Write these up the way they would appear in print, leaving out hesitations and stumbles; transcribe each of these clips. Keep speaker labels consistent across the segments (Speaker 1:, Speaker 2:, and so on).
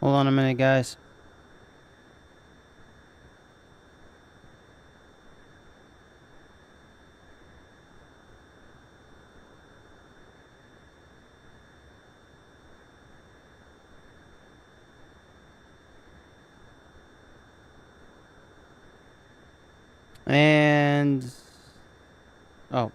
Speaker 1: Hold on a minute, guys. And... oh.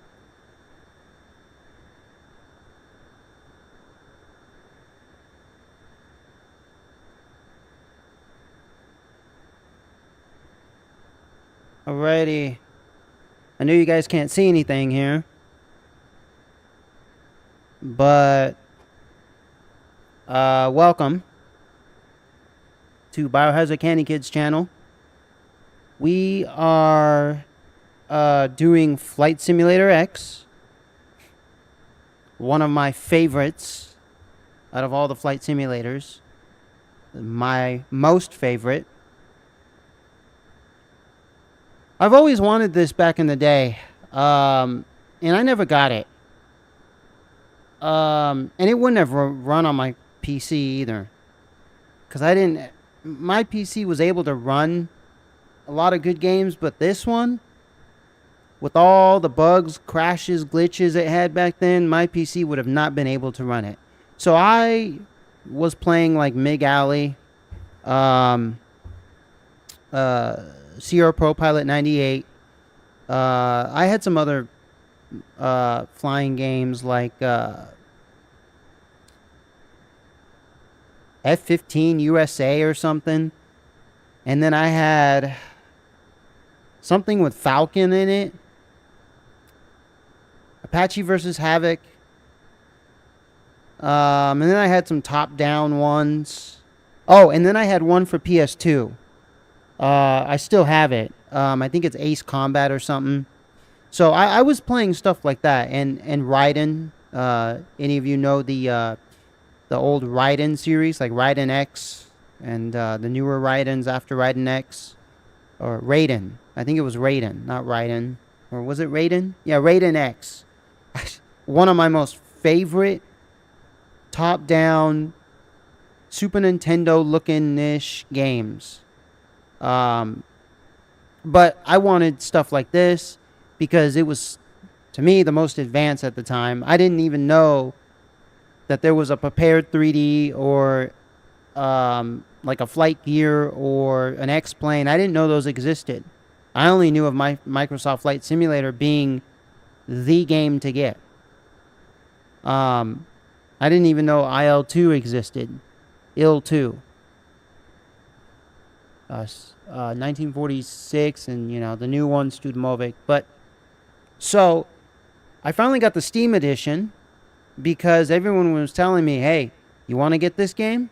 Speaker 1: Alrighty. I know you guys can't see anything here. But... welcome to Biohazard Candy Kids channel. We are... doing Flight Simulator X. One of my favorites out of all the flight simulators. My most favorite. I've always wanted this back in the day. And I never got it. And it wouldn't have run on my PC either. Because I didn't... my PC was able to run a lot of good games, but this one, with all the bugs, crashes, glitches it had back then, my PC would have not been able to run it. So I was playing like MiG Alley, Sierra Pro Pilot 98. I had some other flying games like F-15 USA or something. And then I had something with Falcon in it. Apache versus Havoc. And then I had some top-down ones. Oh, and then I had one for PS2. I still have it. I think it's Ace Combat or something. So I was playing stuff like that. And Raiden. Any of you know the old Raiden series, like Raiden X and the newer Raidens after Raiden X? Or Raiden. I think it was Raiden, not Raiden. Or was it Raiden? Yeah, Raiden X. One of my most favorite top-down Super Nintendo looking-ish games. But I wanted stuff like this because it was, to me, the most advanced at the time. I didn't even know that there was a prepared 3D or like a flight gear or an X-plane. I didn't know those existed. I only knew of my Microsoft Flight Simulator being the game to get. I didn't even know IL-2 existed. IL-2. 1946 and, you know, the new one, Studmovic. But, so, I finally got the Steam edition because everyone was telling me, hey, you want to get this game?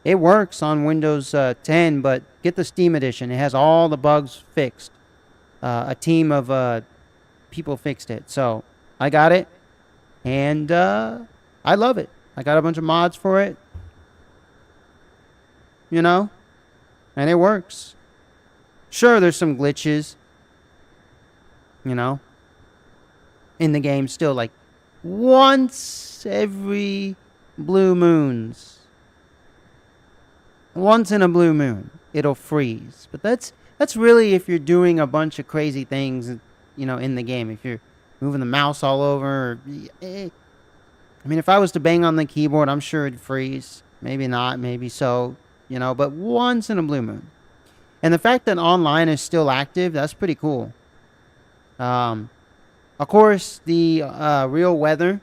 Speaker 1: It works on Windows 10, but get the Steam edition. It has all the bugs fixed. A team of people fixed it. So, I got it. And I love it. I got a bunch of mods for it. You know? And it works. Sure, there's some glitches. You know? In the game still, like, once every blue moons. Once in a blue moon, it'll freeze. But that's really if you're doing a bunch of crazy things, you know, in the game. If you're moving the mouse all over. I mean, if I was to bang on the keyboard, I'm sure it'd freeze. Maybe not, maybe so, you know, but once in a blue moon. And the fact that online is still active, that's pretty cool. Of course, the real weather.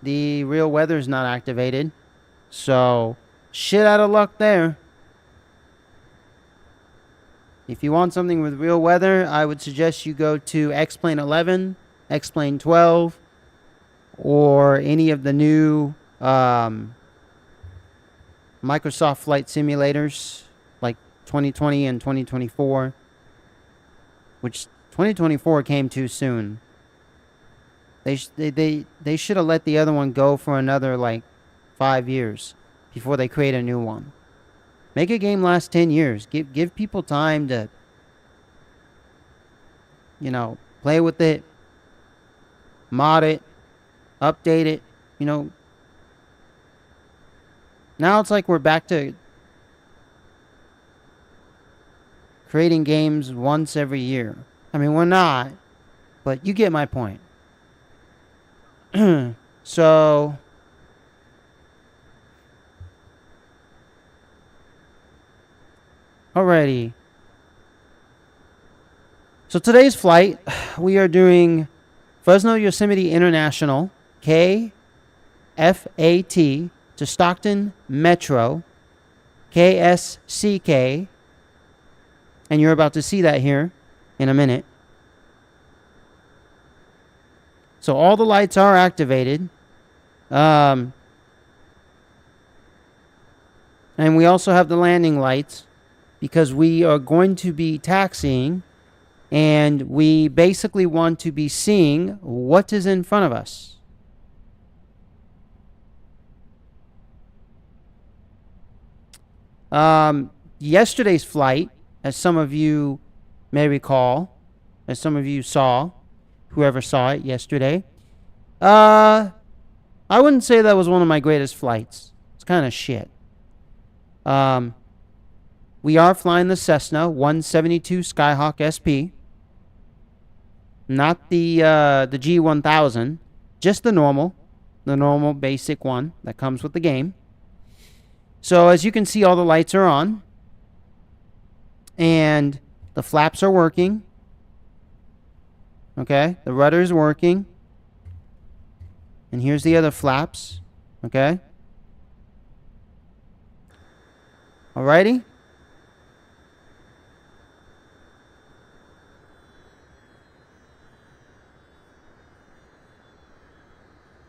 Speaker 1: The real weather is not activated. So, shit out of luck there. If you want something with real weather, I would suggest you go to X-Plane 11, X-Plane 12, or any of the new Microsoft Flight Simulators, like 2020 and 2024, which 2024 came too soon. They should have let the other one go for another, like, 5 years before they create a new one. Make a game last 10 years. Give people time to, you know, play with it, mod it, update it, you know. Now it's like we're back to creating games once every year. I mean, we're not, but you get my point. So, alrighty. So today's flight, we are doing Fresno Yosemite International, KFAT, to Stockton Metro, KSCK, and you're about to see that here in a minute. So all the lights are activated. And we also have the landing lights because we are going to be taxiing, and we basically want to be seeing what is in front of us. Yesterday's flight, as some of you may recall, as some of you saw, whoever saw it yesterday, I wouldn't say that was one of my greatest flights. It's kind of shit. We are flying the Cessna 172 Skyhawk SP, not the G1000, just the normal basic one that comes with the game. So as you can see, all the lights are on, and the flaps are working. Okay, the rudder is working, and here's the other flaps. Okay. Alrighty.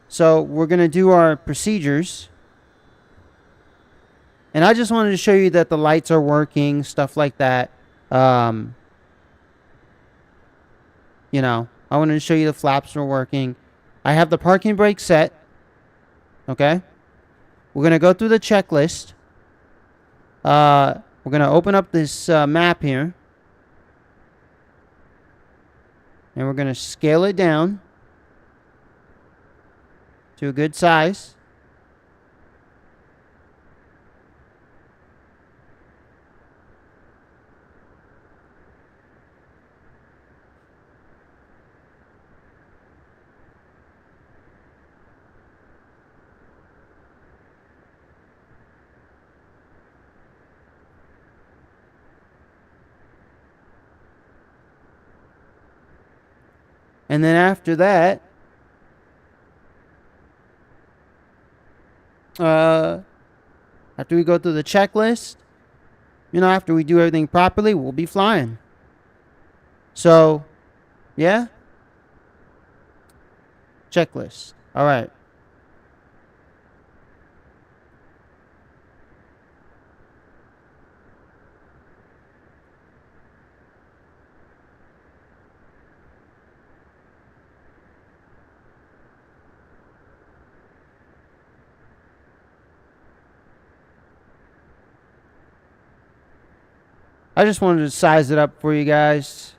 Speaker 1: So we're going to do our procedures. And I just wanted to show you that the lights are working, stuff like that. You know, I wanted to show you the flaps are working. I have the parking brake set. Okay. We're going to go through the checklist. We're going to open up this map here. And we're going to scale it down to a good size. And then after that, after we go through the checklist, you know, after we do everything properly, we'll be flying. So, yeah. Checklist. All right. I just wanted to size it up for you guys.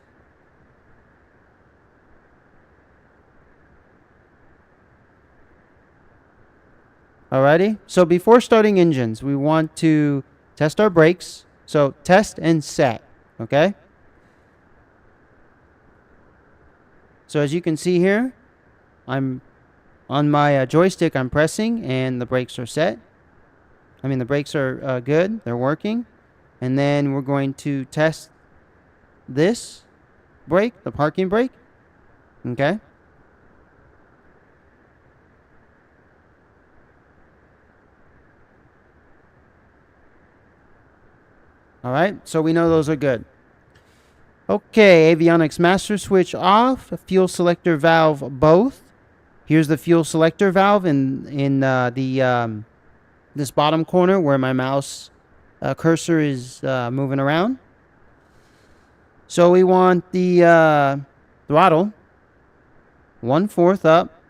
Speaker 1: Alrighty. So before starting engines, we want to test our brakes. So test and set. Okay. So as you can see here, I'm on my joystick. I'm pressing, and the brakes are set. I mean, the brakes are good. They're working. And then we're going to test this brake, the parking brake. Okay. All right. So we know those are good. Okay. Avionics master switch off. Fuel selector valve both. Here's the fuel selector valve in this bottom corner where my mouse cursor is moving around. So we want the throttle 1/4 up,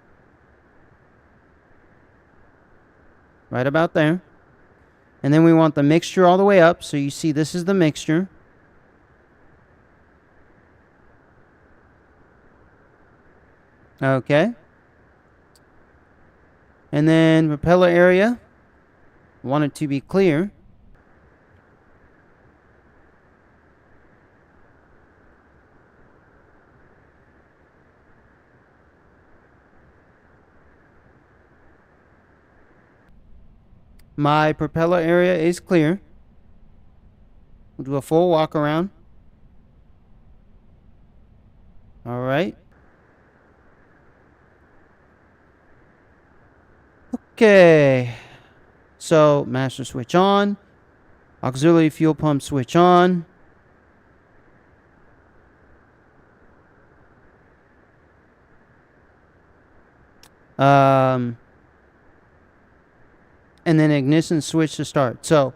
Speaker 1: right about there. And then we want the mixture all the way up. So you see this is the mixture. Okay. And then propeller area want it to be clear. My propeller area is clear. We'll do a full walk around. All right. Okay. So master switch on. Auxiliary fuel pump switch on. And then ignition switch to start. So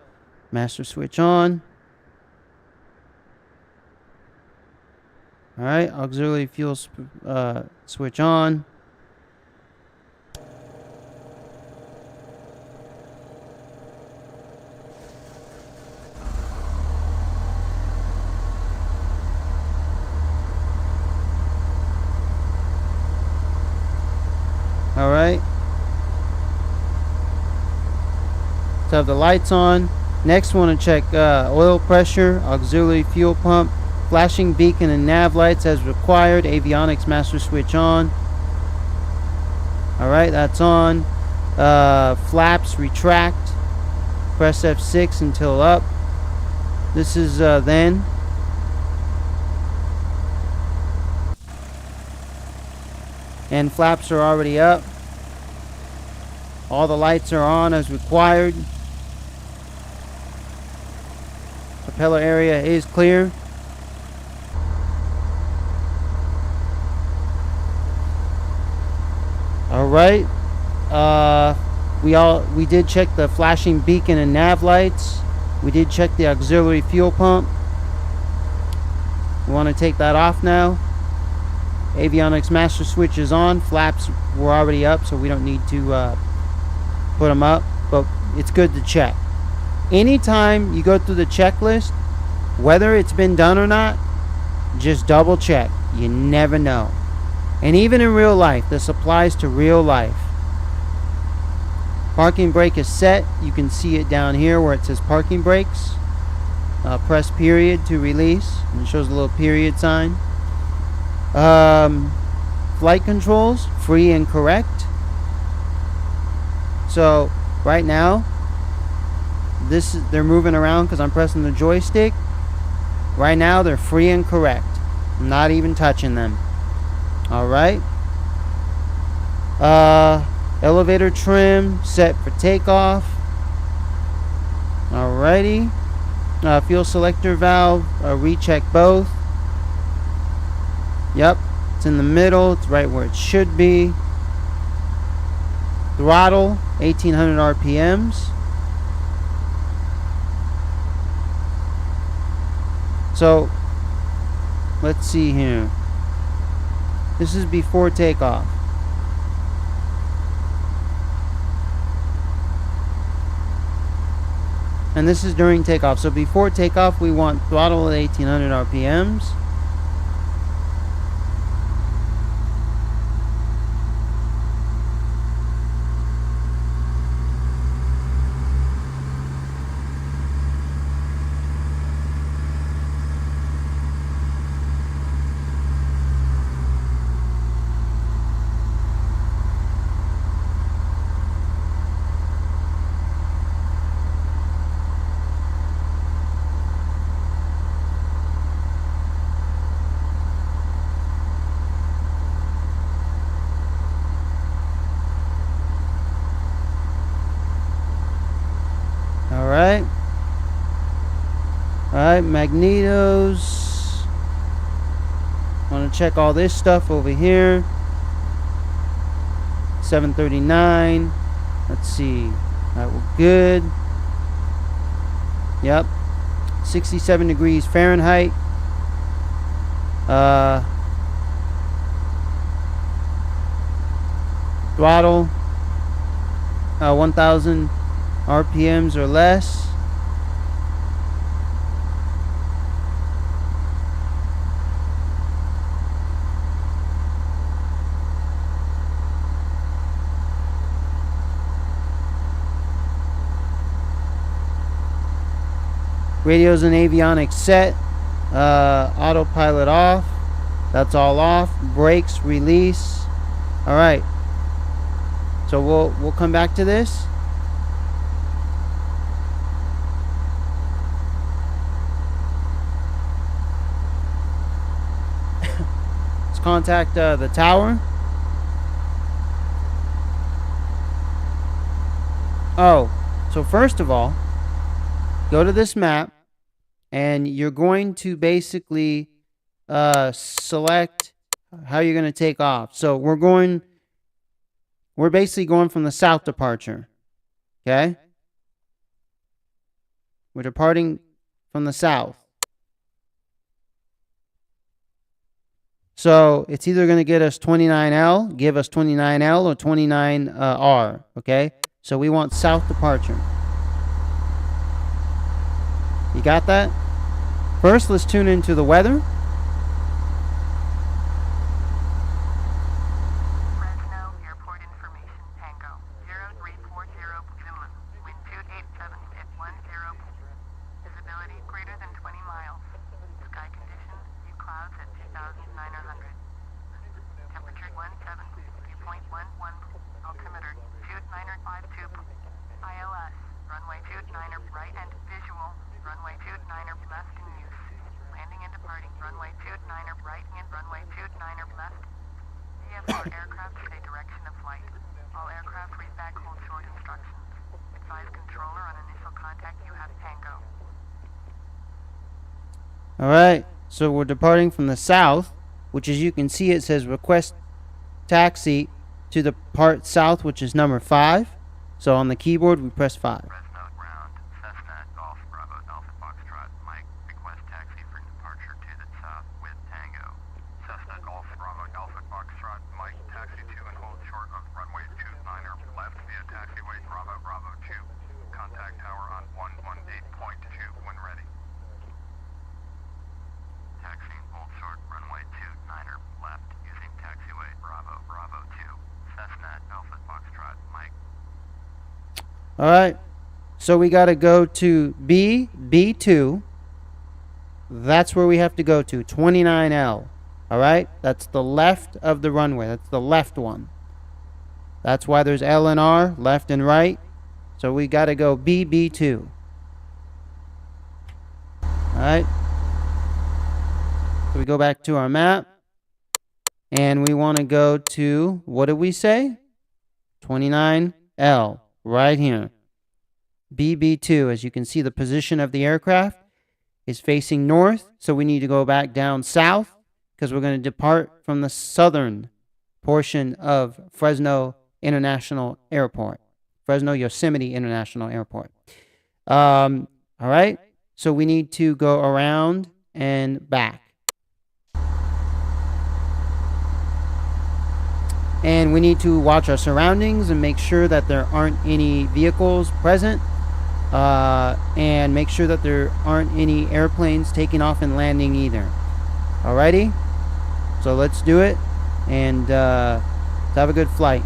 Speaker 1: master switch on. All right, auxiliary fuel switch on. All right. So have the lights on. Next, want to check oil pressure, auxiliary fuel pump, flashing beacon and nav lights as required. Avionics master switch on. All right, that's on. Flaps retract. Press F6 until up. This is then. And flaps are already up. All the lights are on as required. Propeller area is clear. All right. We did check the flashing beacon and nav lights. We did check the auxiliary fuel pump. We want to take that off now. Avionics master switch is on. Flaps were already up, so we don't need to put them up, but it's good to check. Anytime you go through the checklist, whether it's been done or not, just double check. You never know. And even in real life, this applies to real life. Parking brake is set. You can see it down here where it says parking brakes. Press period to release, and it shows a little period sign. Flight controls, free and correct. So right now, they're moving around because I'm pressing the joystick. Right now, they're free and correct. I'm not even touching them. All right. Elevator trim set for takeoff. Alrighty. Fuel selector valve, recheck both. Yep, it's in the middle. It's right where it should be. Throttle, 1800 RPMs. So, let's see here. This is before takeoff. And this is during takeoff. So before takeoff, we want throttle at 1800 RPMs. Alright, magnetos. Want to check all this stuff over here. 739. Let's see. Alright, we're good. Yep. 67 degrees Fahrenheit. Throttle. 1000 RPMs or less. Radios and avionics set. Autopilot off. That's all off. Brakes release. All right. So we'll come back to this. Let's contact the tower. Oh, so first of all, go to this map, and you're going to basically select how you're going to take off. So we're basically going from the south departure. Okay? We're departing from the south. So it's either going to get us 29L, give us 29L, or 29R. Okay? So we want south departure. You got that? First, let's tune into the weather.
Speaker 2: Fresno Airport information, Tango 0340 Zulu, wind 287 at 10, visibility greater than 20 miles, sky conditions, few clouds at 2,900, temperature 17, dew point 11, altimeter 2952, ILS, runway 29er right and visual, runway 29er left in use, landing and departing, runway 29er right and runway 29er left. DF4 aircraft stay direction of flight. All aircraft read back hold short instructions. Advise controller on initial contact you have Tango.
Speaker 1: All right, so we're departing from the south, which as you can see it says request taxi to the part south, which is number 5. So on the keyboard we press 5.
Speaker 2: Fresno ground, Cessna Golf Bravo Alpha Foxtrot Mike, request taxi for departure to the south with Tango. Cessna Golf Bravo Alpha Foxtrot Mike, taxi to and hold short of runway 29er left via taxiway Bravo Bravo 2. Contact tower on 118.2 when ready. Taxiing hold short runway 29er left using taxiway Bravo Bravo 2. Cessna Alpha Foxtrot Mike.
Speaker 1: All right, so we got to go to B2. That's where we have to go to, 29L. All right, that's the left of the runway. That's the left one. That's why there's L and R, left and right. So we got to go B2. All right. So we go back to our map. And we want to go to, what did we say? 29L, right here. BB2, as you can see, the position of the aircraft is facing north. So we need to go back down south because we're going to depart from the southern portion of Fresno International Airport. Fresno Yosemite International Airport. All right. So we need to go around and back. And we need to watch our surroundings and make sure that there aren't any vehicles present. And make sure that there aren't any airplanes taking off and landing either. Alrighty? So let's do it. And let's have a good flight.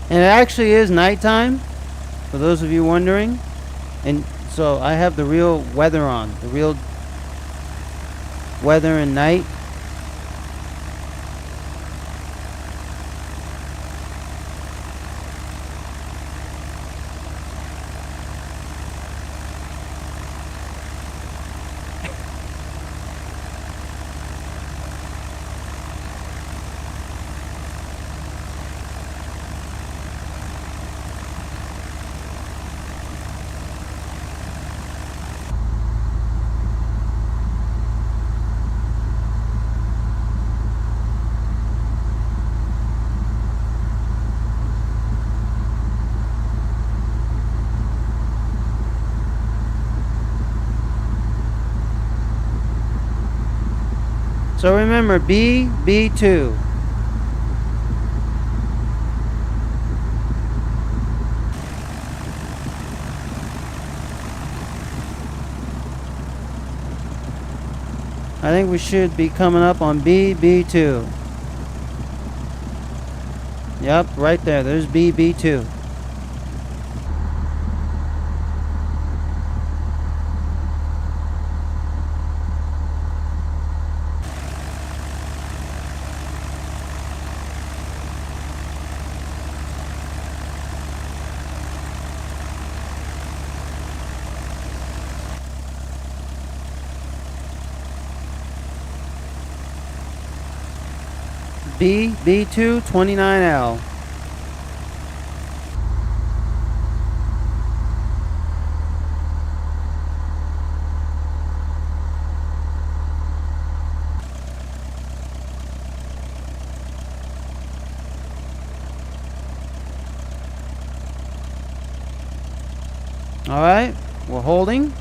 Speaker 1: And it actually is nighttime, for those of you wondering. And so I have the real weather on, the real weather and night. So remember, B2. I think we should be coming up on BB2. Yep, right there. There's BB2. BB2 29L. All right, we're holding.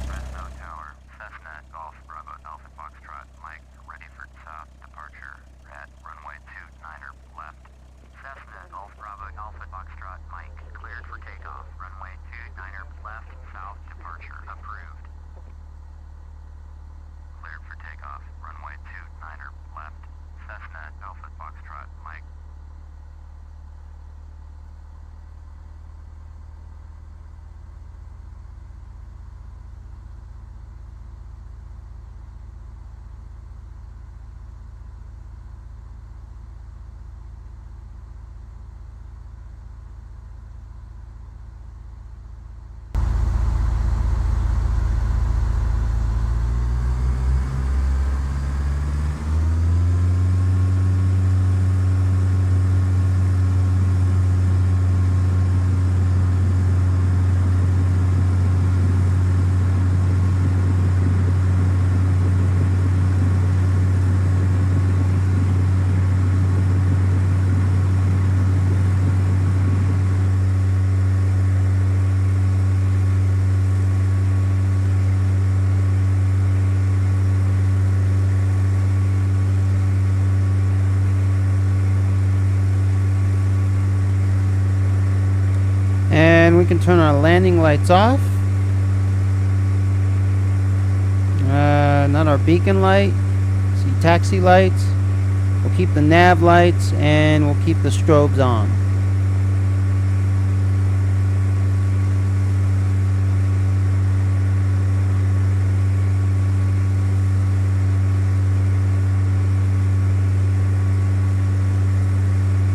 Speaker 2: Fresno Tower, Cessna Golf Bravo Alpha Foxtrot, Mike, ready for south departure at runway 29er left. Cessna Golf Bravo Alpha Foxtrot, Mike, cleared for takeoff. Runway 29er left, south departure approved. Cleared for takeoff. Runway 29er left. Cessna Alpha Foxtrot, Mike.
Speaker 1: And we can turn our landing lights off. Not our beacon light. See, taxi lights. We'll keep the nav lights and we'll keep the strobes on.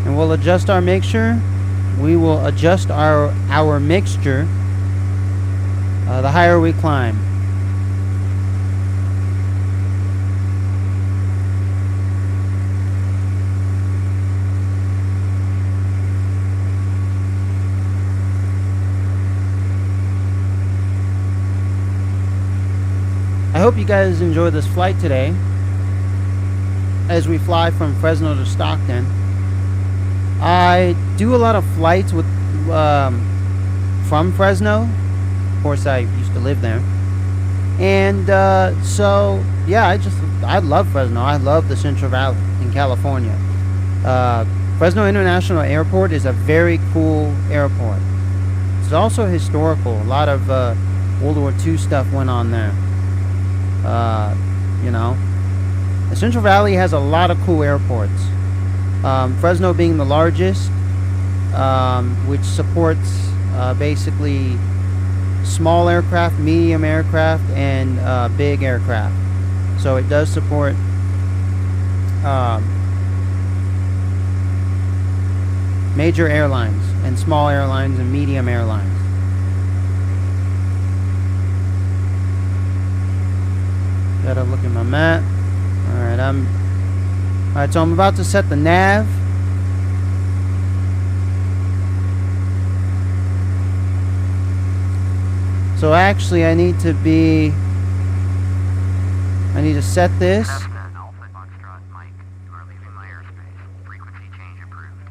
Speaker 1: And we'll adjust our mixture. We will adjust our mixture the higher we climb. I hope you guys enjoy this flight today as we fly from Fresno to Stockton. I do a lot of flights with from Fresno. Of course, I used to live there, and so yeah, I love Fresno. I love the Central Valley in California. Fresno International Airport is a very cool airport. It's also historical. A lot of World War II stuff went on there. You know, the Central Valley has a lot of cool airports. Fresno being the largest, which supports basically small aircraft, medium aircraft, and big aircraft. So it does support major airlines and small airlines and medium airlines. Gotta look at my map. Alright, so I'm about to set the nav. So actually I need to set this.
Speaker 2: Alpha Foxtrot Mike, you are leaving my airspace. Frequency change approved.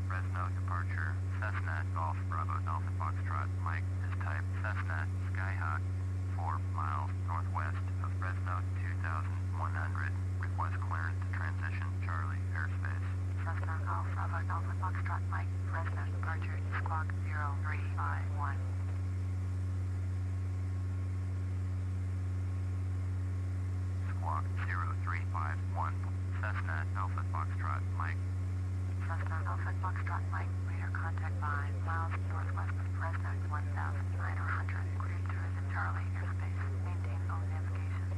Speaker 2: Fresno departure, Cessna Golf Bravo Alpha Foxtrot Mike, this type Cessna Skyhawk, 4 miles northwest of Fresno 2100. Request clearance to transition Charlie airspace. Cessna Golf Bravo Alpha Foxtrot Mike, Fresno departure Squawk 0351. Squawk 0351, Cessna Alpha Foxtrot Mike. Cessna Alpha Foxtrot Mike, radar contact 5 miles northwest of Fresno 1900. Clear tourism Charlie airspace. Maintain all navigation.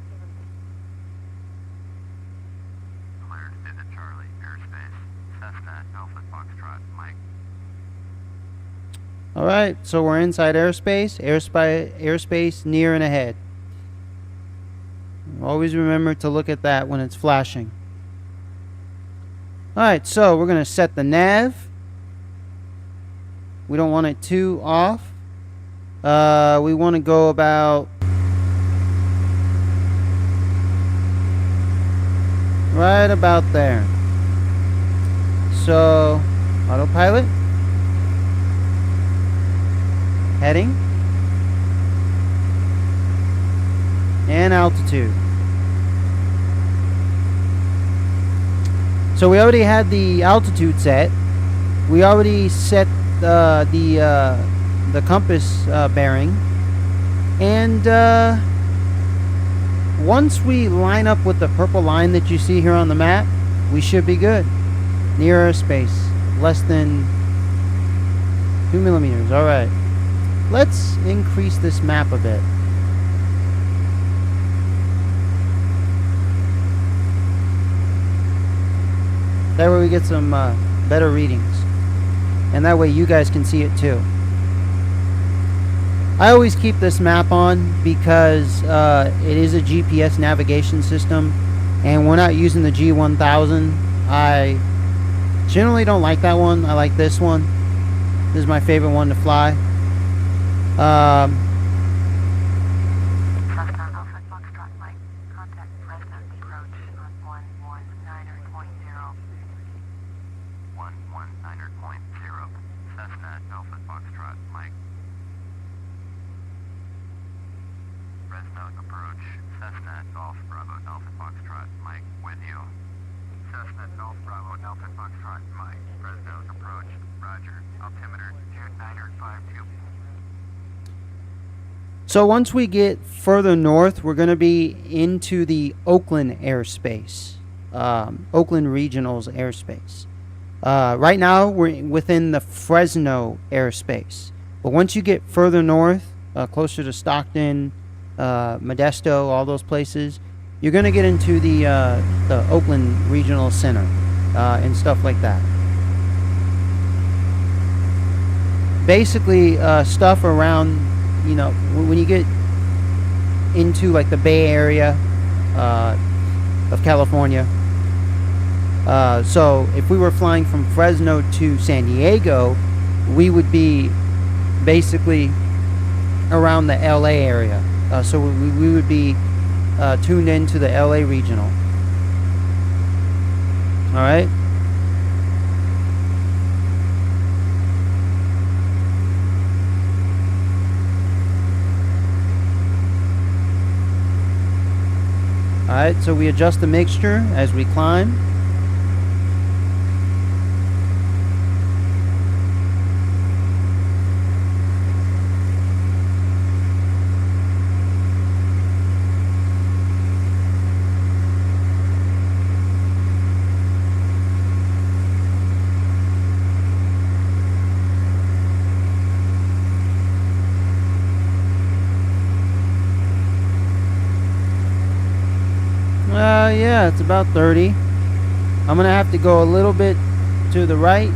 Speaker 2: Cleared visit Charlie airspace. Cessna Alpha Foxtrot Mike.
Speaker 1: Alright, so we're inside airspace. Airspace near and ahead. Always remember to look at that when it's flashing. Alright, so we're going to set the nav. We don't want it too off. We want to go about right about there. So, autopilot. Heading. And altitude. So we already had the altitude set. We already set the compass bearing. And once we line up with the purple line that you see here on the map, we should be good. Near airspace, less than 2 millimeters. All right. Let's increase this map a bit. That way we get some better readings. And that way you guys can see it too. I always keep this map on because it is a GPS navigation system. And we're not using the G1000. I generally don't like that one. I like this one. This is my favorite one to fly.
Speaker 2: Cessna Alpha Foxtrot Mike, contact Fresno approach on 119.0. 119.0. Cessna Alpha Foxtrot Mike. Fresno approach, Cessna Golf Bravo Alpha Foxtrot Mike with you. Cessna Golf Bravo Alpha Foxtrot Mike, Fresno approach, roger, altimeter 2952.
Speaker 1: So once we get further north, we're going to be into the Oakland airspace, Oakland Regional's airspace. Right now, we're within the Fresno airspace. But once you get further north, closer to Stockton, Modesto, all those places, you're going to get into the Oakland Regional Center and stuff like that. Basically, stuff around, you know, when you get into like the Bay Area of California. So if we were flying from Fresno to San Diego, we would be basically around the LA area. So we would be tuned into the LA regional. All right. Alright, so we adjust the mixture as we climb. Yeah, it's about 30. I'm gonna have to go a little bit to the right.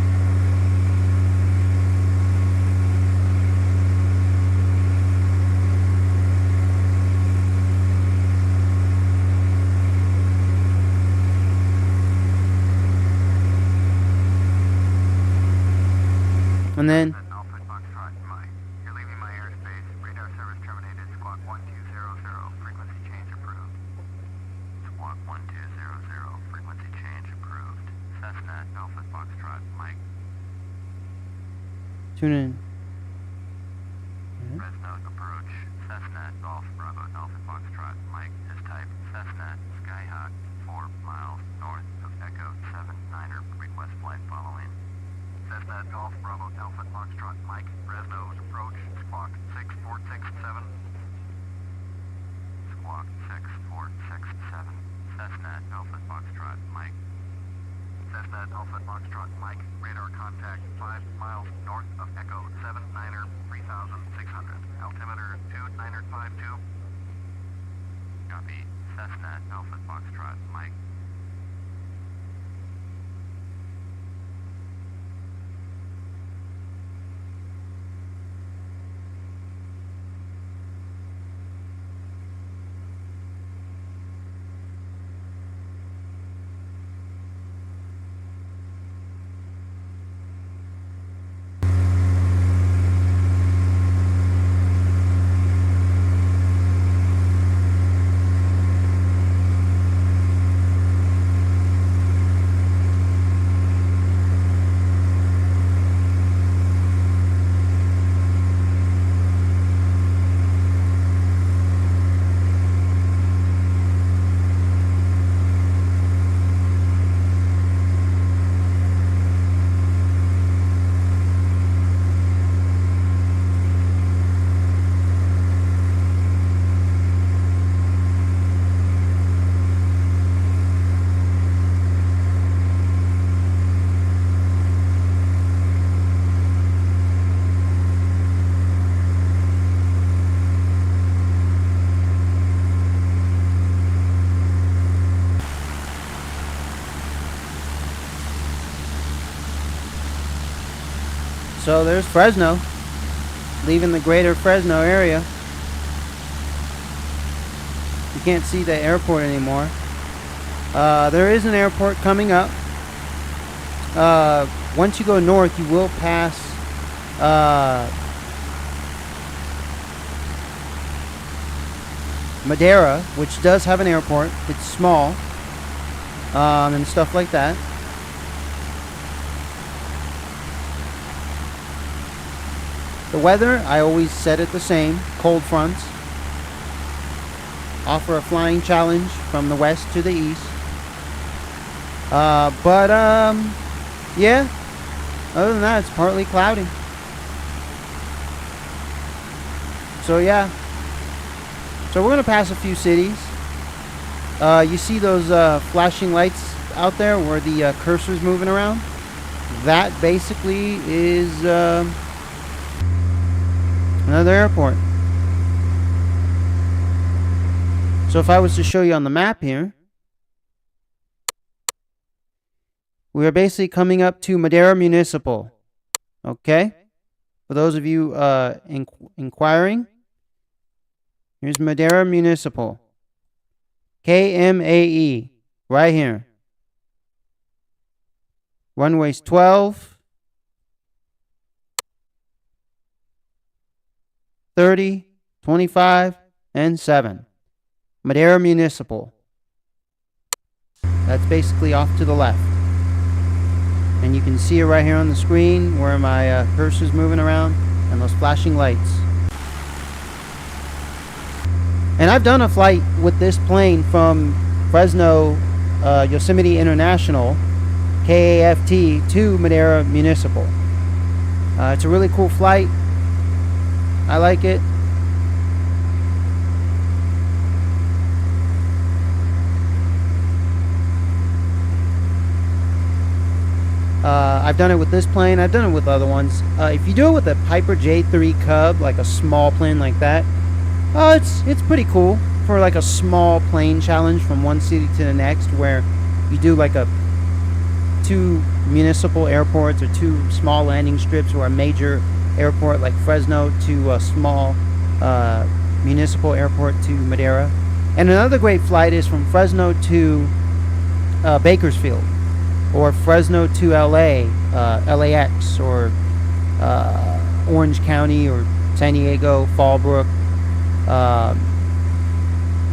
Speaker 1: And then
Speaker 2: Alpha Foxtrot, Mike. You're leaving my airspace. Radar service terminated. Squawk 1200. Frequency change approved. Squawk 1200. Frequency change approved. Cessna Alpha Foxtrot, Mike.
Speaker 1: tune in.
Speaker 2: Fresno approach. Cessna Golf Bravo Alpha Foxtrot, Mike. His type Cessna Skyhawk 4 miles north of Echo 79er. Request flight following. Cessna Golf Bravo Alpha Foxtrot, Mike. Fresno approach. Squawk 6467. Squawk 6467. Cessna Alpha Foxtrot, Mike. Cessna Alpha Foxtrot, Mike. Radar contact 5 miles north of Echo 79er 3600. Altimeter 2952. Copy. Cessna Alpha Foxtrot, Mike.
Speaker 1: So there's Fresno, leaving the greater Fresno area. You can't see the airport anymore. There is an airport coming up. Once you go north, you will pass Madera, which does have an airport. It's small, and stuff like that. The weather, I always set it the same. Cold fronts. Offer a flying challenge from the west to the east. Yeah. Other than that, it's partly cloudy. So yeah. So we're gonna pass a few cities. You see those flashing lights out there where the cursor's moving around? That basically is another airport. So if I was to show you on the map here, we are basically coming up to Madera Municipal. Okay? For those of you inquiring, here's Madera Municipal. KMAE, right here. Runways 12, 30, 25, and 7. Madera Municipal. That's basically off to the left. And you can see it right here on the screen where my cursor's moving around and those flashing lights. And I've done a flight with this plane from Fresno, Yosemite International, KAFT, to Madera Municipal. It's a really cool flight. I like it. I've done it with this plane. I've done it with other ones. If you do it with a Piper J3 Cub, like a small plane like that, it's pretty cool. for like a small plane challenge from one city to the next, where you do like a 2 municipal airports or 2 small landing strips, or a major airport like Fresno to a small municipal airport to Madera. And another great flight is from Fresno to Bakersfield, or Fresno to LA, LAX, or Orange County, or San Diego, Fallbrook,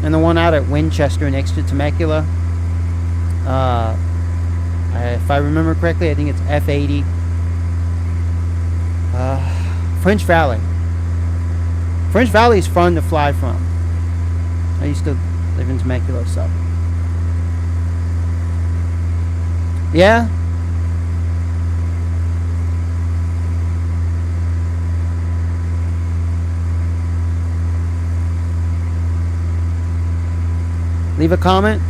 Speaker 1: and the one out at Winchester next to Temecula. If I remember correctly, I think it's F80. French Valley. French Valley is fun to fly from. I used to live in Temecula, so yeah. Leave a comment.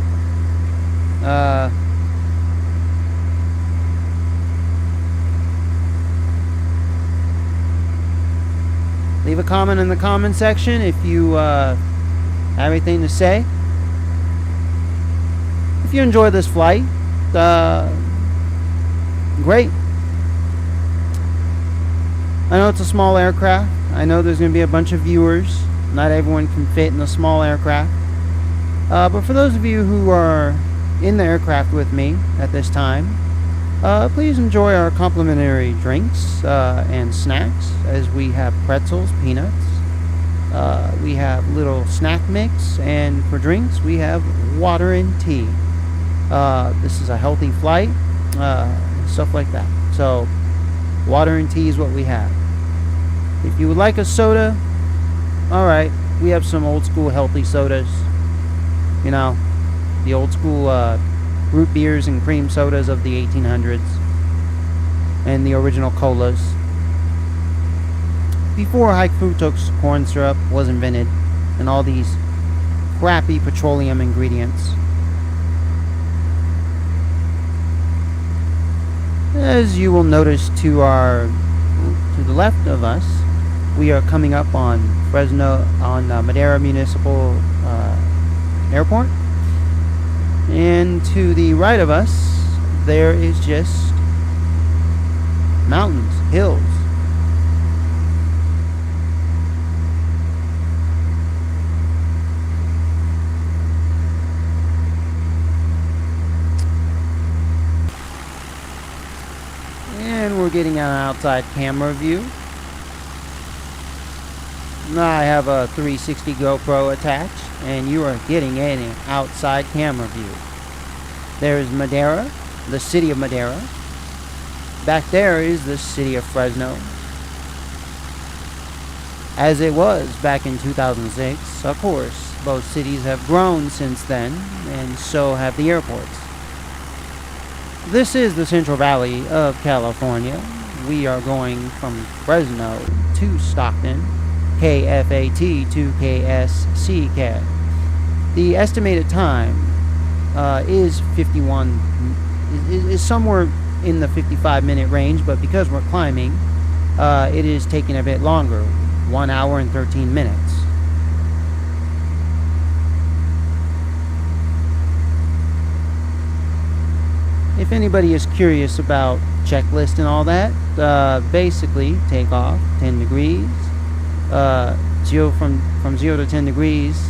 Speaker 1: Leave a comment in the comment section if you have anything to say. If you enjoy this flight, great. I know it's a small aircraft. I know there's going to be a bunch of viewers. Not everyone can fit in a small aircraft. But for those of you who are in the aircraft with me at this time, please enjoy our complimentary drinks and snacks, as we have pretzels, peanuts, we have little snack mix, and for drinks we have water and tea. This is a healthy flight, stuff like that. So water and tea is what we have. If you would like a soda, alright, we have some old school healthy sodas. You know, the old school root beers and cream sodas of the 1800s, and the original colas, before high fructose corn syrup was invented and all these crappy petroleum ingredients. As you will notice to the left of us, we are coming up on Fresno, on Madera Municipal Airport. And to the right of us, there is just mountains, hills. And we're getting an outside camera view. I have a 360 GoPro attached, and you are getting an outside camera view. There is Madera, the city of Madera. Back there is the city of Fresno, as it was back in 2006. Of course, both cities have grown since then, and so have the airports. This is the Central Valley of California. We are going from Fresno to Stockton, KFAT to KSCK. The estimated time is somewhere in the 55-minute range, but because we're climbing, it is taking a bit longer, 1 hour and 13 minutes. If anybody is curious about checklist and all that, basically takeoff 10 degrees, from 0 to 10 degrees,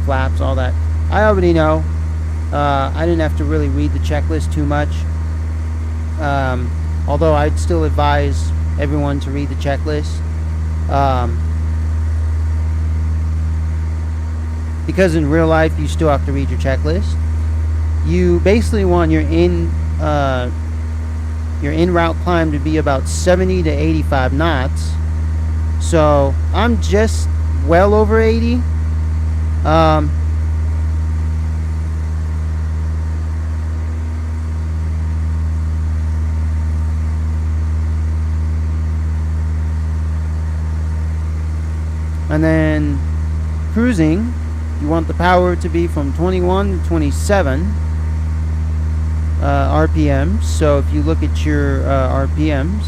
Speaker 1: flaps, all that. I already know. I didn't have to really read the checklist too much. Although I'd still advise everyone to read the checklist. Because in real life you still have to read your checklist. You basically want your in route climb to be about 70 to 85 knots. So I'm just well over 80. And then cruising, you want the power to be from 21 to 27 RPMs. So if you look at your RPMs,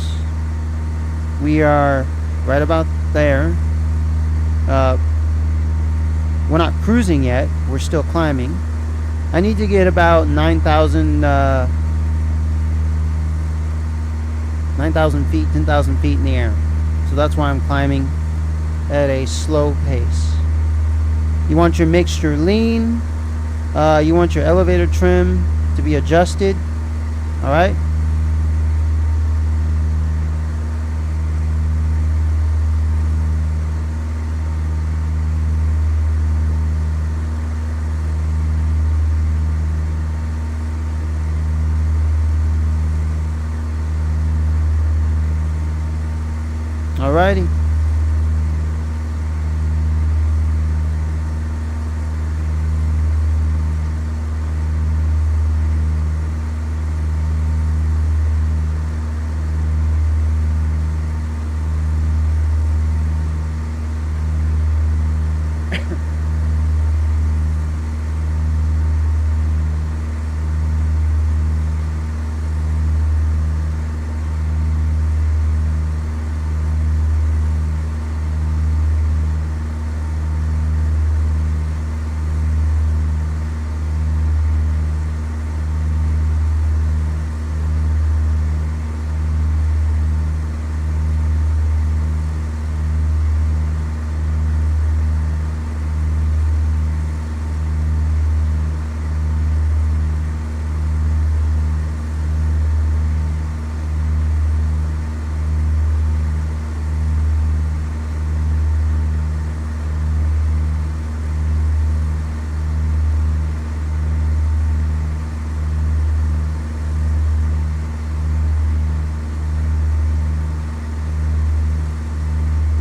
Speaker 1: we are right about there. We're not cruising yet. We're still climbing. I need to get about 9,000 feet, 10,000 feet in the air. So that's why I'm climbing at a slow pace. You want your mixture lean. You want your elevator trim to be adjusted. All right. Alrighty.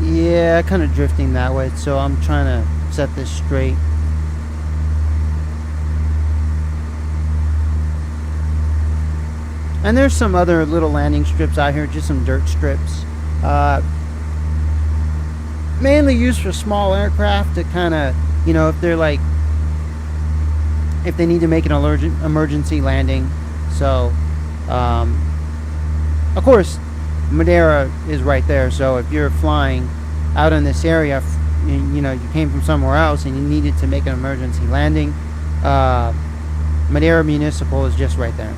Speaker 1: Yeah, kind of drifting that way, so I'm trying to set this straight. And there's some other little landing strips out here, just some dirt strips. Mainly used for small aircraft to kind of, you know, if they're like, if they need to make an emergency landing. So, of course, Madeira is right there. So if you're flying out in this area, you know, you came from somewhere else and you needed to make an emergency landing, Madeira Municipal is just right there.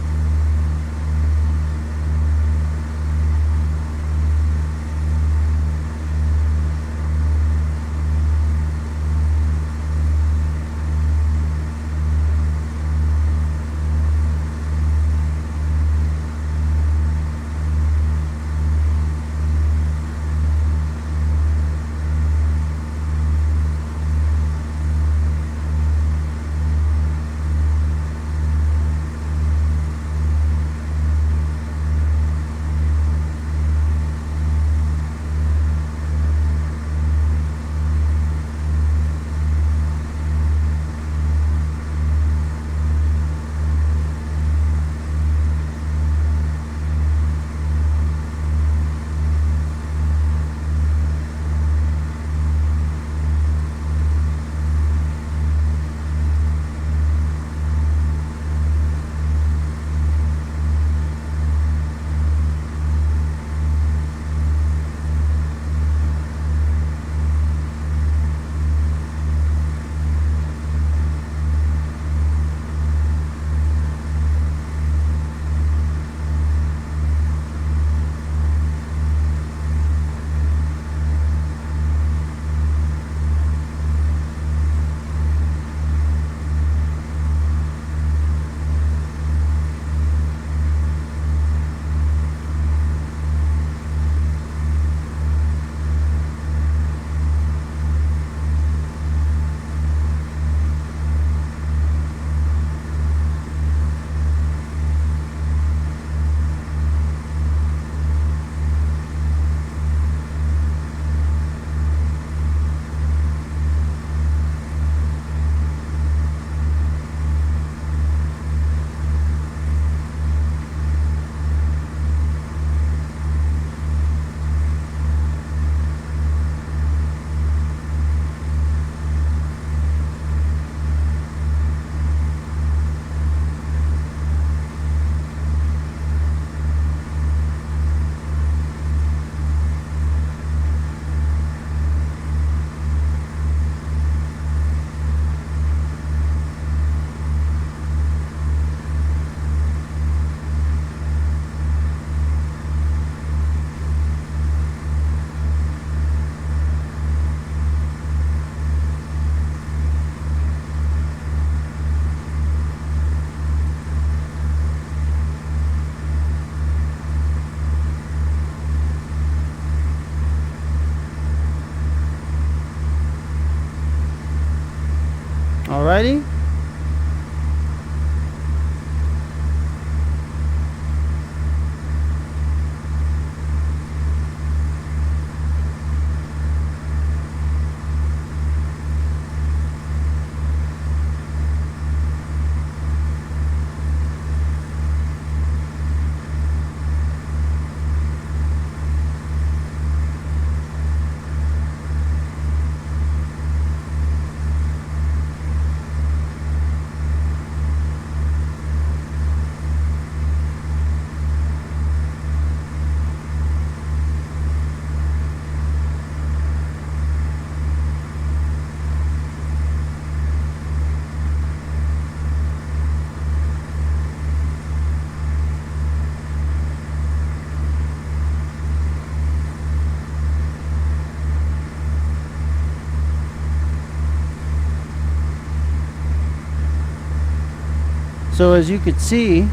Speaker 1: So as you could see,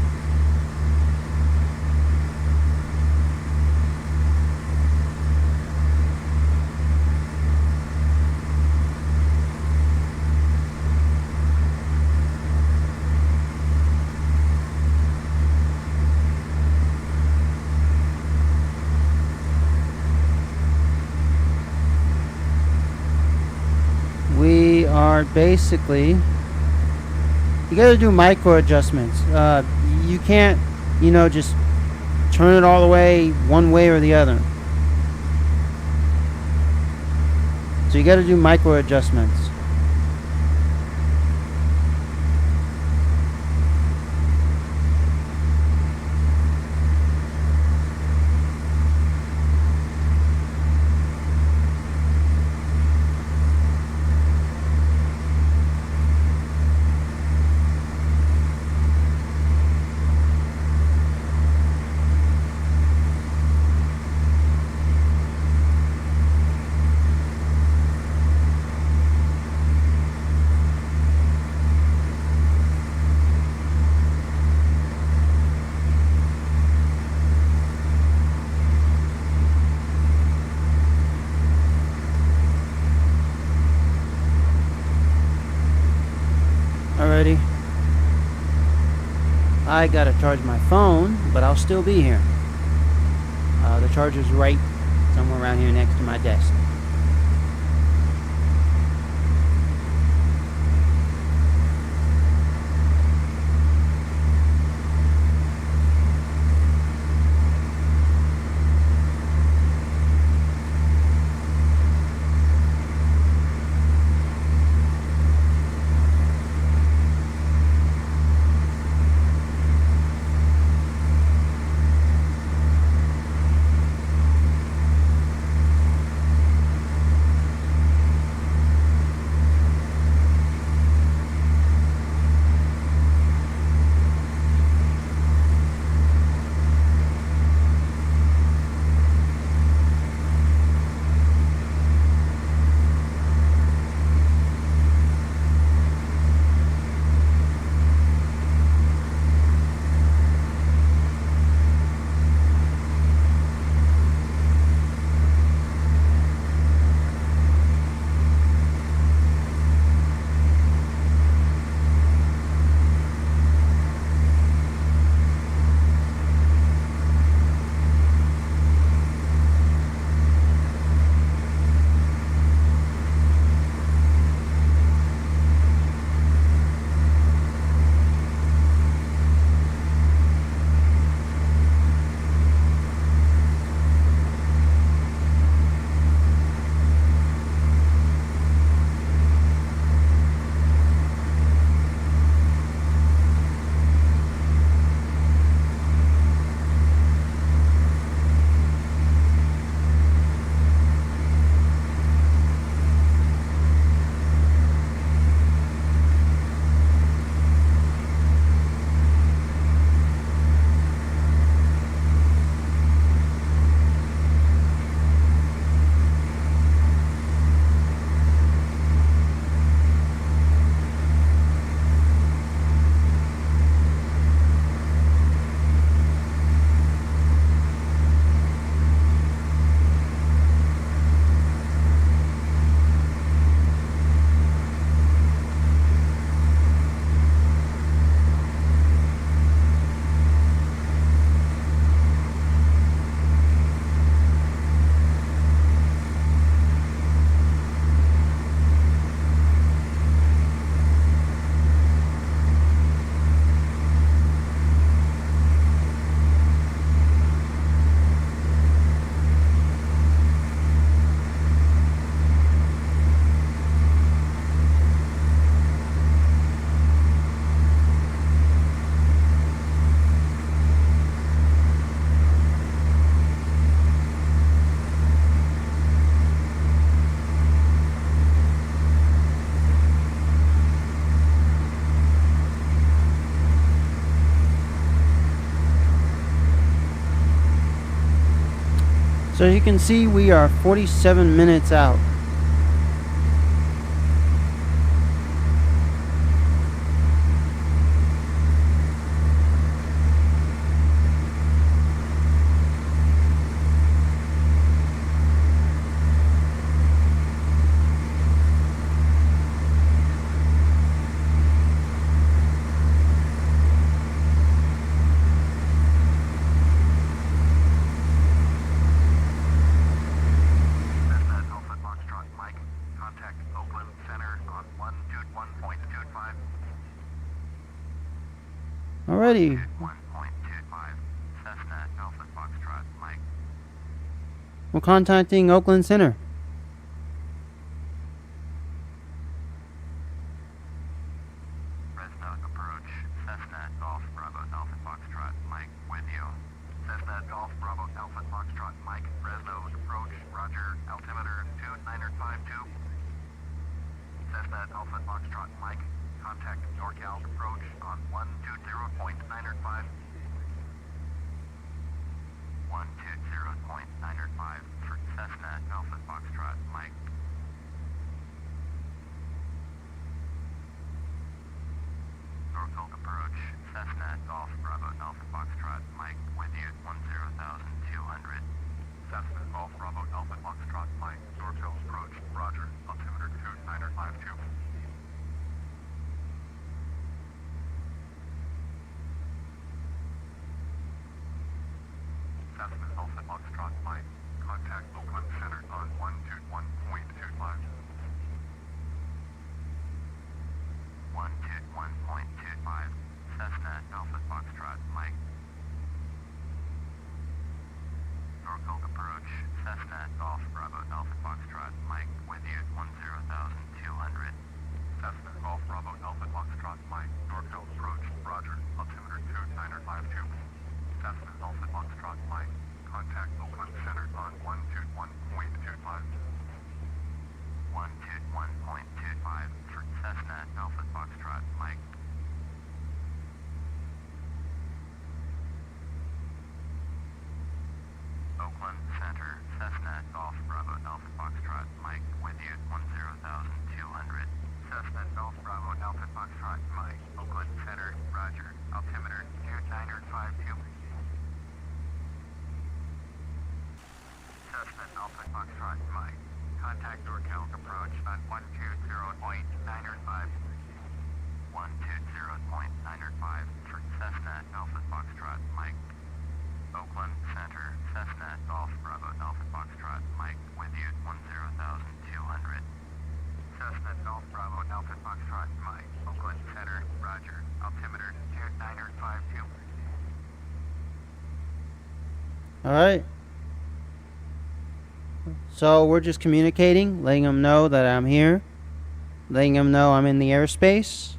Speaker 1: we are basically, you got to do micro adjustments. You can't, just turn it all the way one way or the other. So you got to do micro adjustments. Alrighty. I gotta charge my phone, but I'll still be here. The charger's right somewhere around here next to my desk. So as you can see, we are 47 minutes out. Alrighty.
Speaker 2: 1.25, Cessna Alpha Foxtrot, Mike.
Speaker 1: We're contacting Oakland Center.
Speaker 2: Fresno approach, Cessna Golf Bravo Alpha Foxtrot, Mike, with you. Cessna Golf Bravo Alpha Foxtrot, Mike, Fresno approach, roger, altimeter 2952. Cessna Alpha Foxtrot, Mike, contact NorCal approach on 120.905. 120.905 for Cessna Alpha Foxtrot, Mike. Norfolk approach, Cessna Golf Bravo Alpha Foxtrot, Mike, with you, 10,200. Cessna Golf Bravo Alpha Foxtrot, Mike, Norfolk approach, roger, altimeter 2952. Cessna Alpha Foxtrot, Mike, contact Oakland Center on 121.25. 121.25, Cessna Alpha Foxtrot, Mike. Norfolk approach, Cessna Golf Bravo Alpha Foxtrot, Mike, with you, 10,200. Cessna Golf Bravo Alpha Foxtrot, Mike, Norfolk approach, roger, altimeter 2952. Cessna Alpha Foxtrot, Mike, contact Oakland Center on 121.25. 121.25 for Cessna Alpha Foxtrot, Mike. Oakland Center, Cessna Golf Bravo Alpha Foxtrot, Mike, with you, 10,200. Cessna Golf Bravo Alpha Foxtrot, Mike, Oakland Center, roger, altimeter 2952. Cessna Alpha Foxtrot, Mike, contact NorCal approach on 120.905. 120.905 for Cessna Alpha Foxtrot, Mike. Oakland Center, Cessna Golf Bravo Alpha Foxtrot, Mike, with you, 10,200. Cessna Golf Bravo Alpha Foxtrot, Mike, Oakland Center, roger, altimeter 2952.
Speaker 1: Alright. So we're just communicating, letting them know that I'm here, letting them know I'm in the airspace,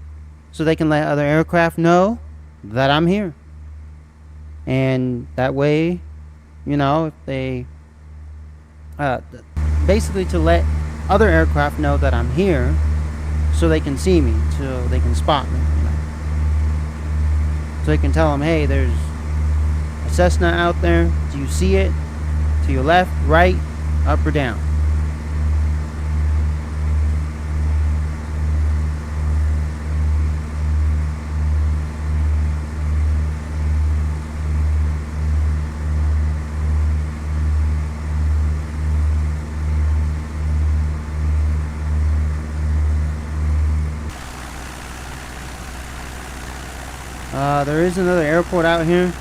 Speaker 1: so they can let other aircraft know that I'm here. And that way, you know, if they basically to let other aircraft know that I'm here, so they can see me, so they can spot me, you know. So they can tell them, hey, there's a Cessna out there. Do you see it? To your left, right, up or down? There is another airport out here.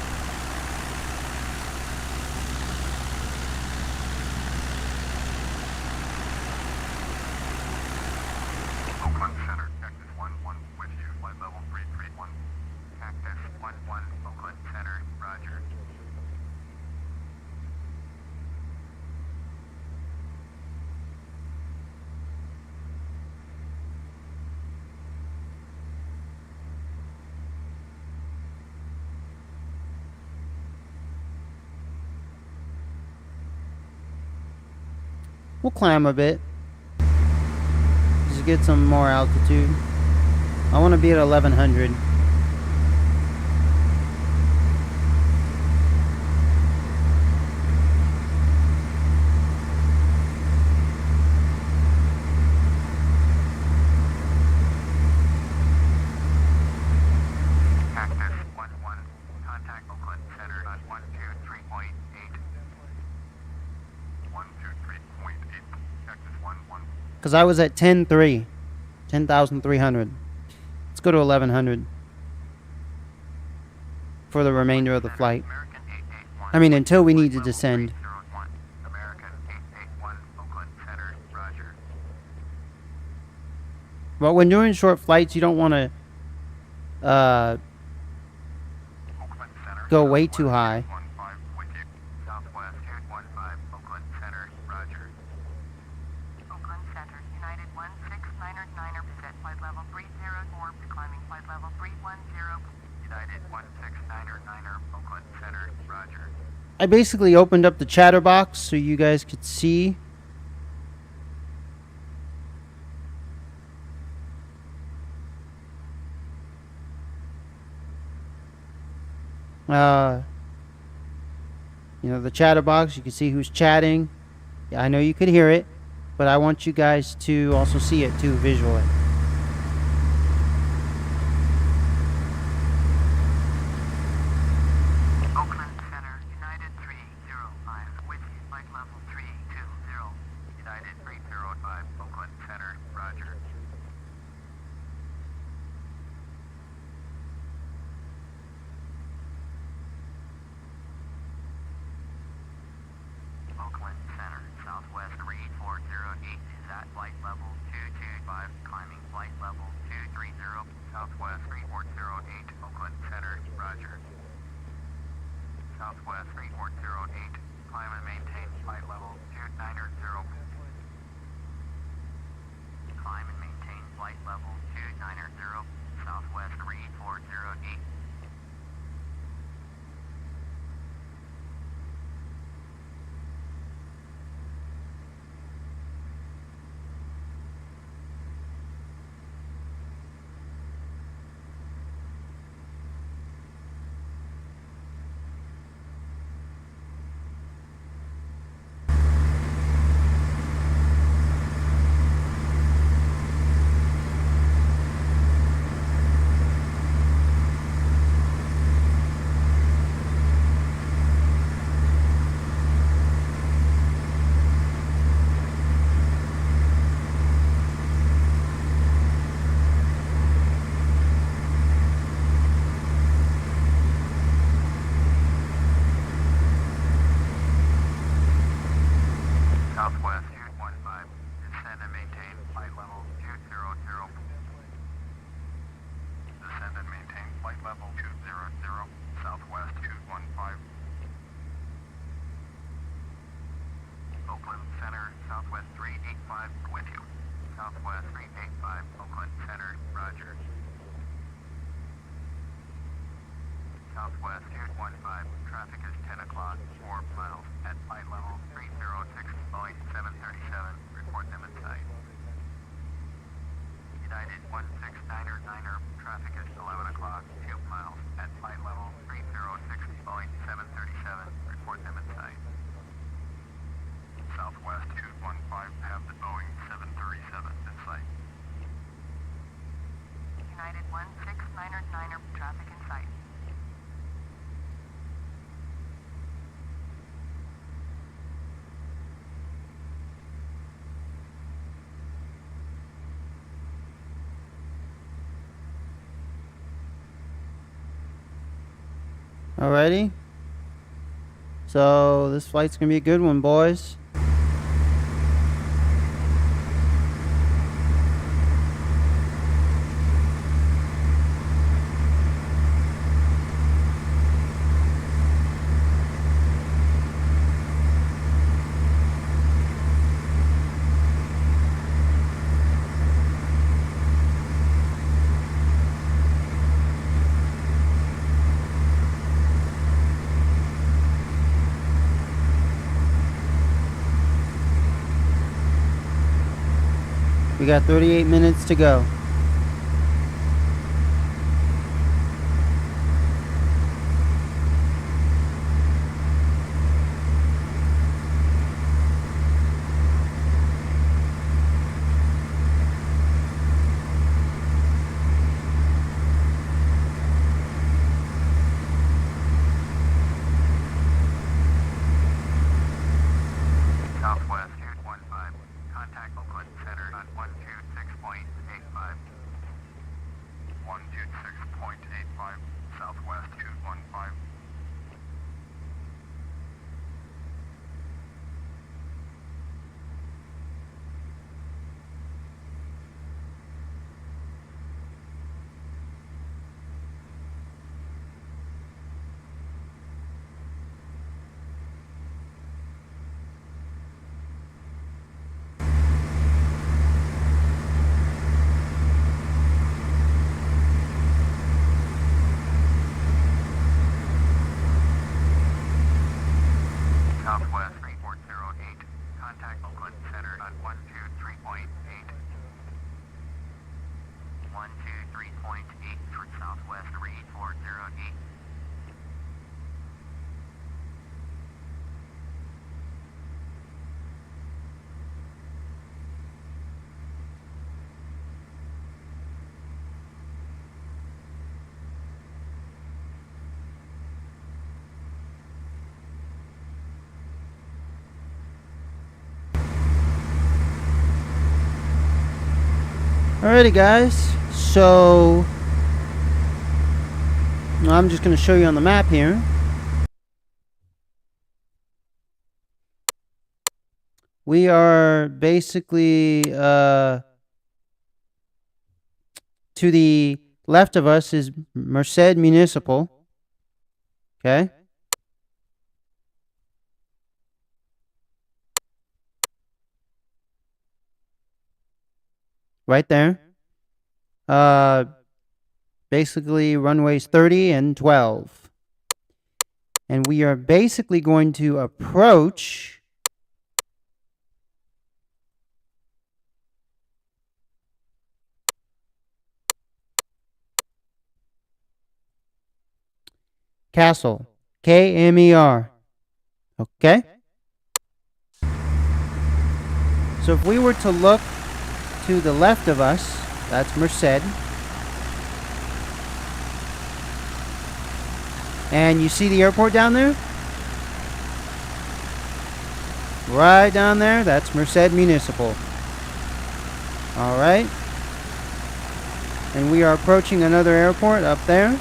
Speaker 2: Oakland Center, Cactus 11 with you, flight level 331. Cactus 11, Oakland Center, roger.
Speaker 1: We'll climb a bit. Just get some more altitude. I want to be at 1100.
Speaker 2: Cactus 11, contact Oakland Center on 123.8. 123.8, Cactus 11.
Speaker 1: Because I was at 10,300. 10,300. Let's go to 1100 for the remainder of the flight.
Speaker 2: American 881.
Speaker 1: I mean, until we need to descend.
Speaker 2: 301. American 881, Oakland Center, roger.
Speaker 1: But when doing short flights, you don't want to go way too high.
Speaker 2: 15 with you. Southwest 215, Oakland Center, roger. Oakland Center, United 169er set flight level 304, climbing flight level 310. United 169er, Oakland Center, roger.
Speaker 1: I basically opened up the chatterbox so you guys could see. You know, the chatterbox, you can see who's chatting. Yeah, I know you could hear it, but I want you guys to also see it too visually.
Speaker 2: Oakland Center, United 305, with you, flight level 320. United 305, Oakland Center, roger. Oakland Center, Southwest 3408 is at flight level 225, climbing flight level 230, Southwest 3408, Oakland Center, roger. Southwest 3408, climb and maintain flight level 290. Climb and maintain flight level 290, Southwest 3408. Southwest 215, descend and maintain flight level 200. Descend and maintain flight level 200, Southwest 215. Oakland Center, Southwest 385, with you. Southwest 385, Oakland Center, roger. Southwest 215, traffic is 10 o'clock, 4 miles, at flight level 306, Boeing 737, report them in sight. United 169er, traffic is 11 o'clock, 2 miles, at flight level 306, Boeing 737, report them in sight. Southwest 215, have the Boeing 737 in sight. United 169er, traffic in sight.
Speaker 1: Alrighty. So this flight's gonna be a good one, boys. We got 38 minutes to go.
Speaker 2: Southwest 215, contact Oakland Center on 126.85. 123.8. 123.8 for Southwest 3408.
Speaker 1: Alrighty, guys. So I'm just going to show you on the map here. We are basically to the left of us is Merced Municipal. Okay. Right there. Basically runways 30 and 12. And we are basically going to approach Castle. KMER. Okay? So if we were to look to the left of us, that's Merced. And you see the airport down there? Right down there, that's Merced Municipal. Alright. And we are approaching another airport up there.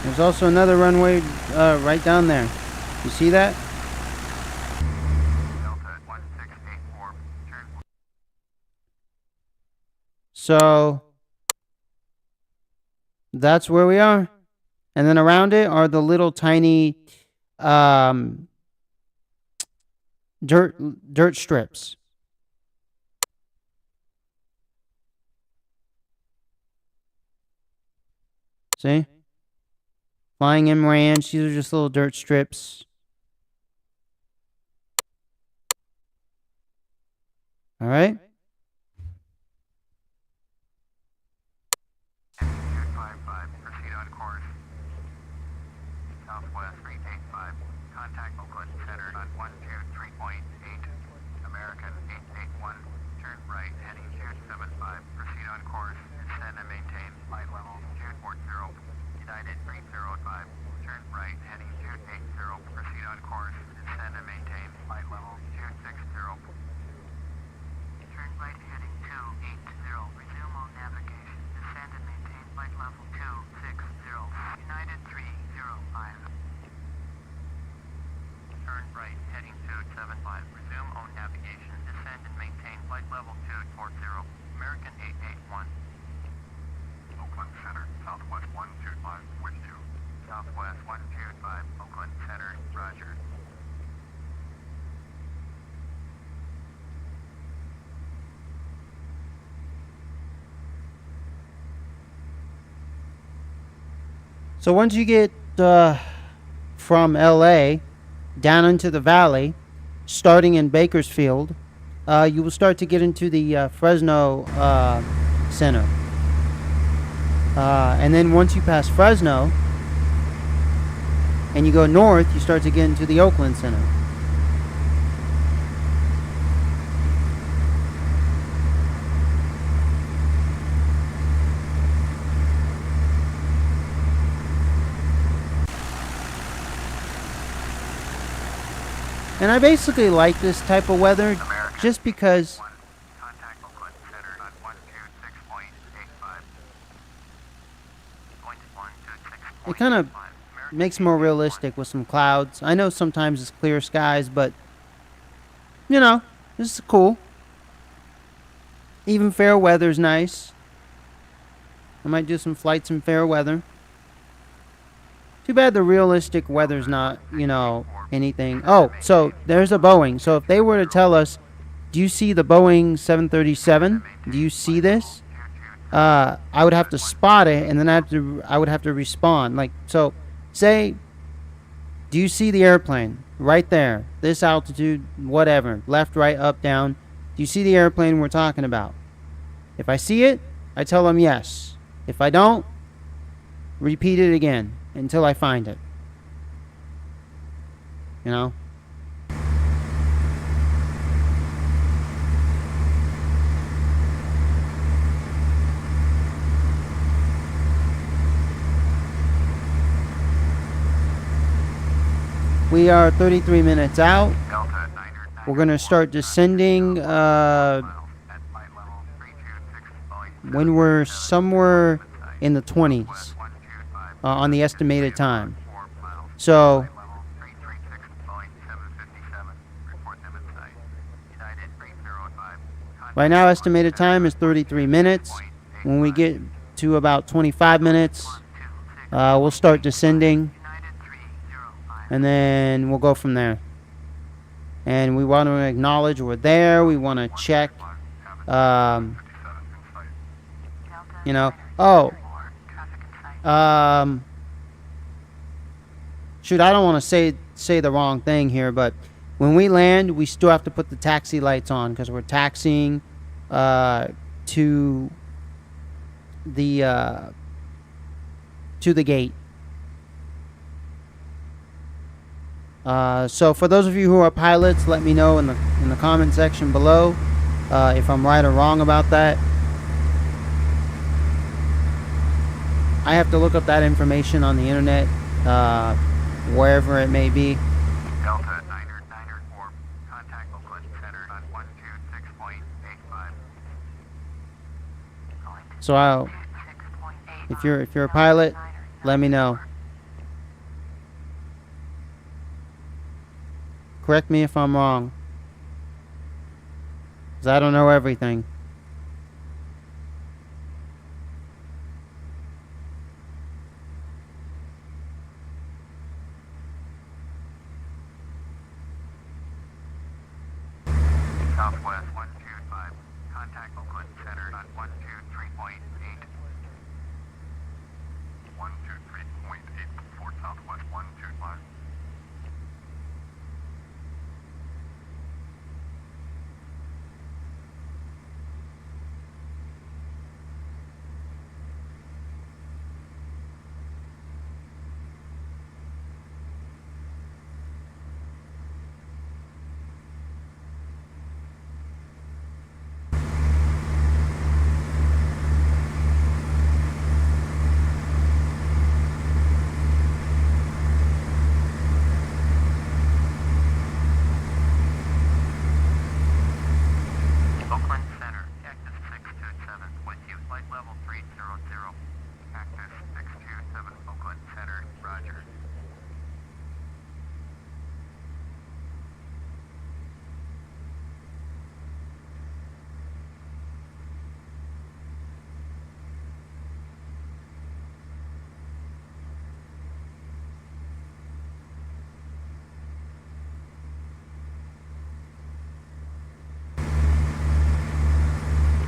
Speaker 1: There's also another runway right down there. You see that? So that's where we are. And then around it are the little tiny dirt strips. See? Flying M Ranch. These are just little dirt strips. All right.
Speaker 2: Proceed on course. Southwest 385. Contact Oakland Center on 123.8. American 881. Turn right heading 275. Proceed on course. Descend and maintain flight level 240. United 305. Turn right heading 280. Proceed on course. Descend and maintain flight level 260. Turn right heading 280. Resume all navigation. Descend and maintain flight level 260. United 305. Turn right heading 275. Resume all navigation. Descend and maintain flight level 240. American 881. Oakland Center, Southwest 125 with you. Southwest 125, Oakland Center, roger.
Speaker 1: So once you get from LA down into the valley, starting in Bakersfield, you will start to get into the Fresno Center. And then once you pass Fresno and you go north, you start to get into the Oakland Center. And I basically like this type of weather just because
Speaker 2: Contact Oakland Center on 126.85. Going to 126.85.
Speaker 1: it kind of makes more realistic with some clouds. I know sometimes it's clear skies, but you know, this is cool. Even fair weather's nice. I might do some flights in fair weather. Too bad the realistic weather's not, you know, anything. Oh, so there's a Boeing. So if they were to tell us, do you see the Boeing 737? Do you see this? I would have to spot it, and then I would have to respond. Like, so, say, do you see the airplane? Right there. This altitude, whatever. Left, right, up, down. Do you see the airplane we're talking about? If I see it, I tell them yes. If I don't, repeat it again until I find it. You know? We are 33 minutes out. We're going to start descending when we're somewhere in the 20s on the estimated time. So right now, estimated time is 33 minutes. When we get to about 25 minutes, we'll start descending, and then we'll go from there. And we want to acknowledge we're there. We want to check, you know, shoot, I don't want to say the wrong thing here, but when we land, we still have to put the taxi lights on because we're taxiing to the gate. So for those of you who are pilots, let me know in the comment section below if I'm right or wrong about that. I have to look up that information on the internet, wherever it may be.
Speaker 2: Delta Niner 4, contact Oakland Center on 126.85.
Speaker 1: So if you're a pilot, let me know. Correct me if I'm wrong, because I don't know everything.
Speaker 2: Southwest 125, contact Oakland Center on 123.8. 123.8 for Southwest 125. Oakland Center, Cactus 627, with you, flight level 300. Cactus 627, Oakland Center, roger.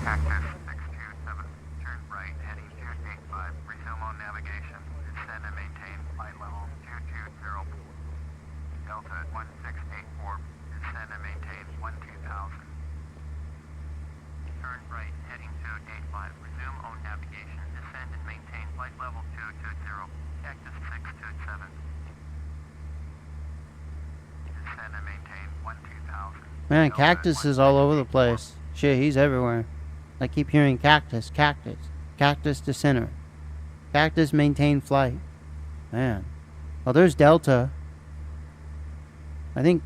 Speaker 2: Cactus 627, turn right, heading 285, resume on navigation, descend and maintain flight level 220. Delta 1684, descend and maintain 12000. Turn right, heading 285, resume on navigation, descend and maintain flight level 220. Cactus 627. Descend and maintain 12000.
Speaker 1: Man, Cactus is all over the place. Shit, he's everywhere. I keep hearing cactus, cactus, cactus to center, cactus maintain flight. Man. Oh, there's Delta. I think.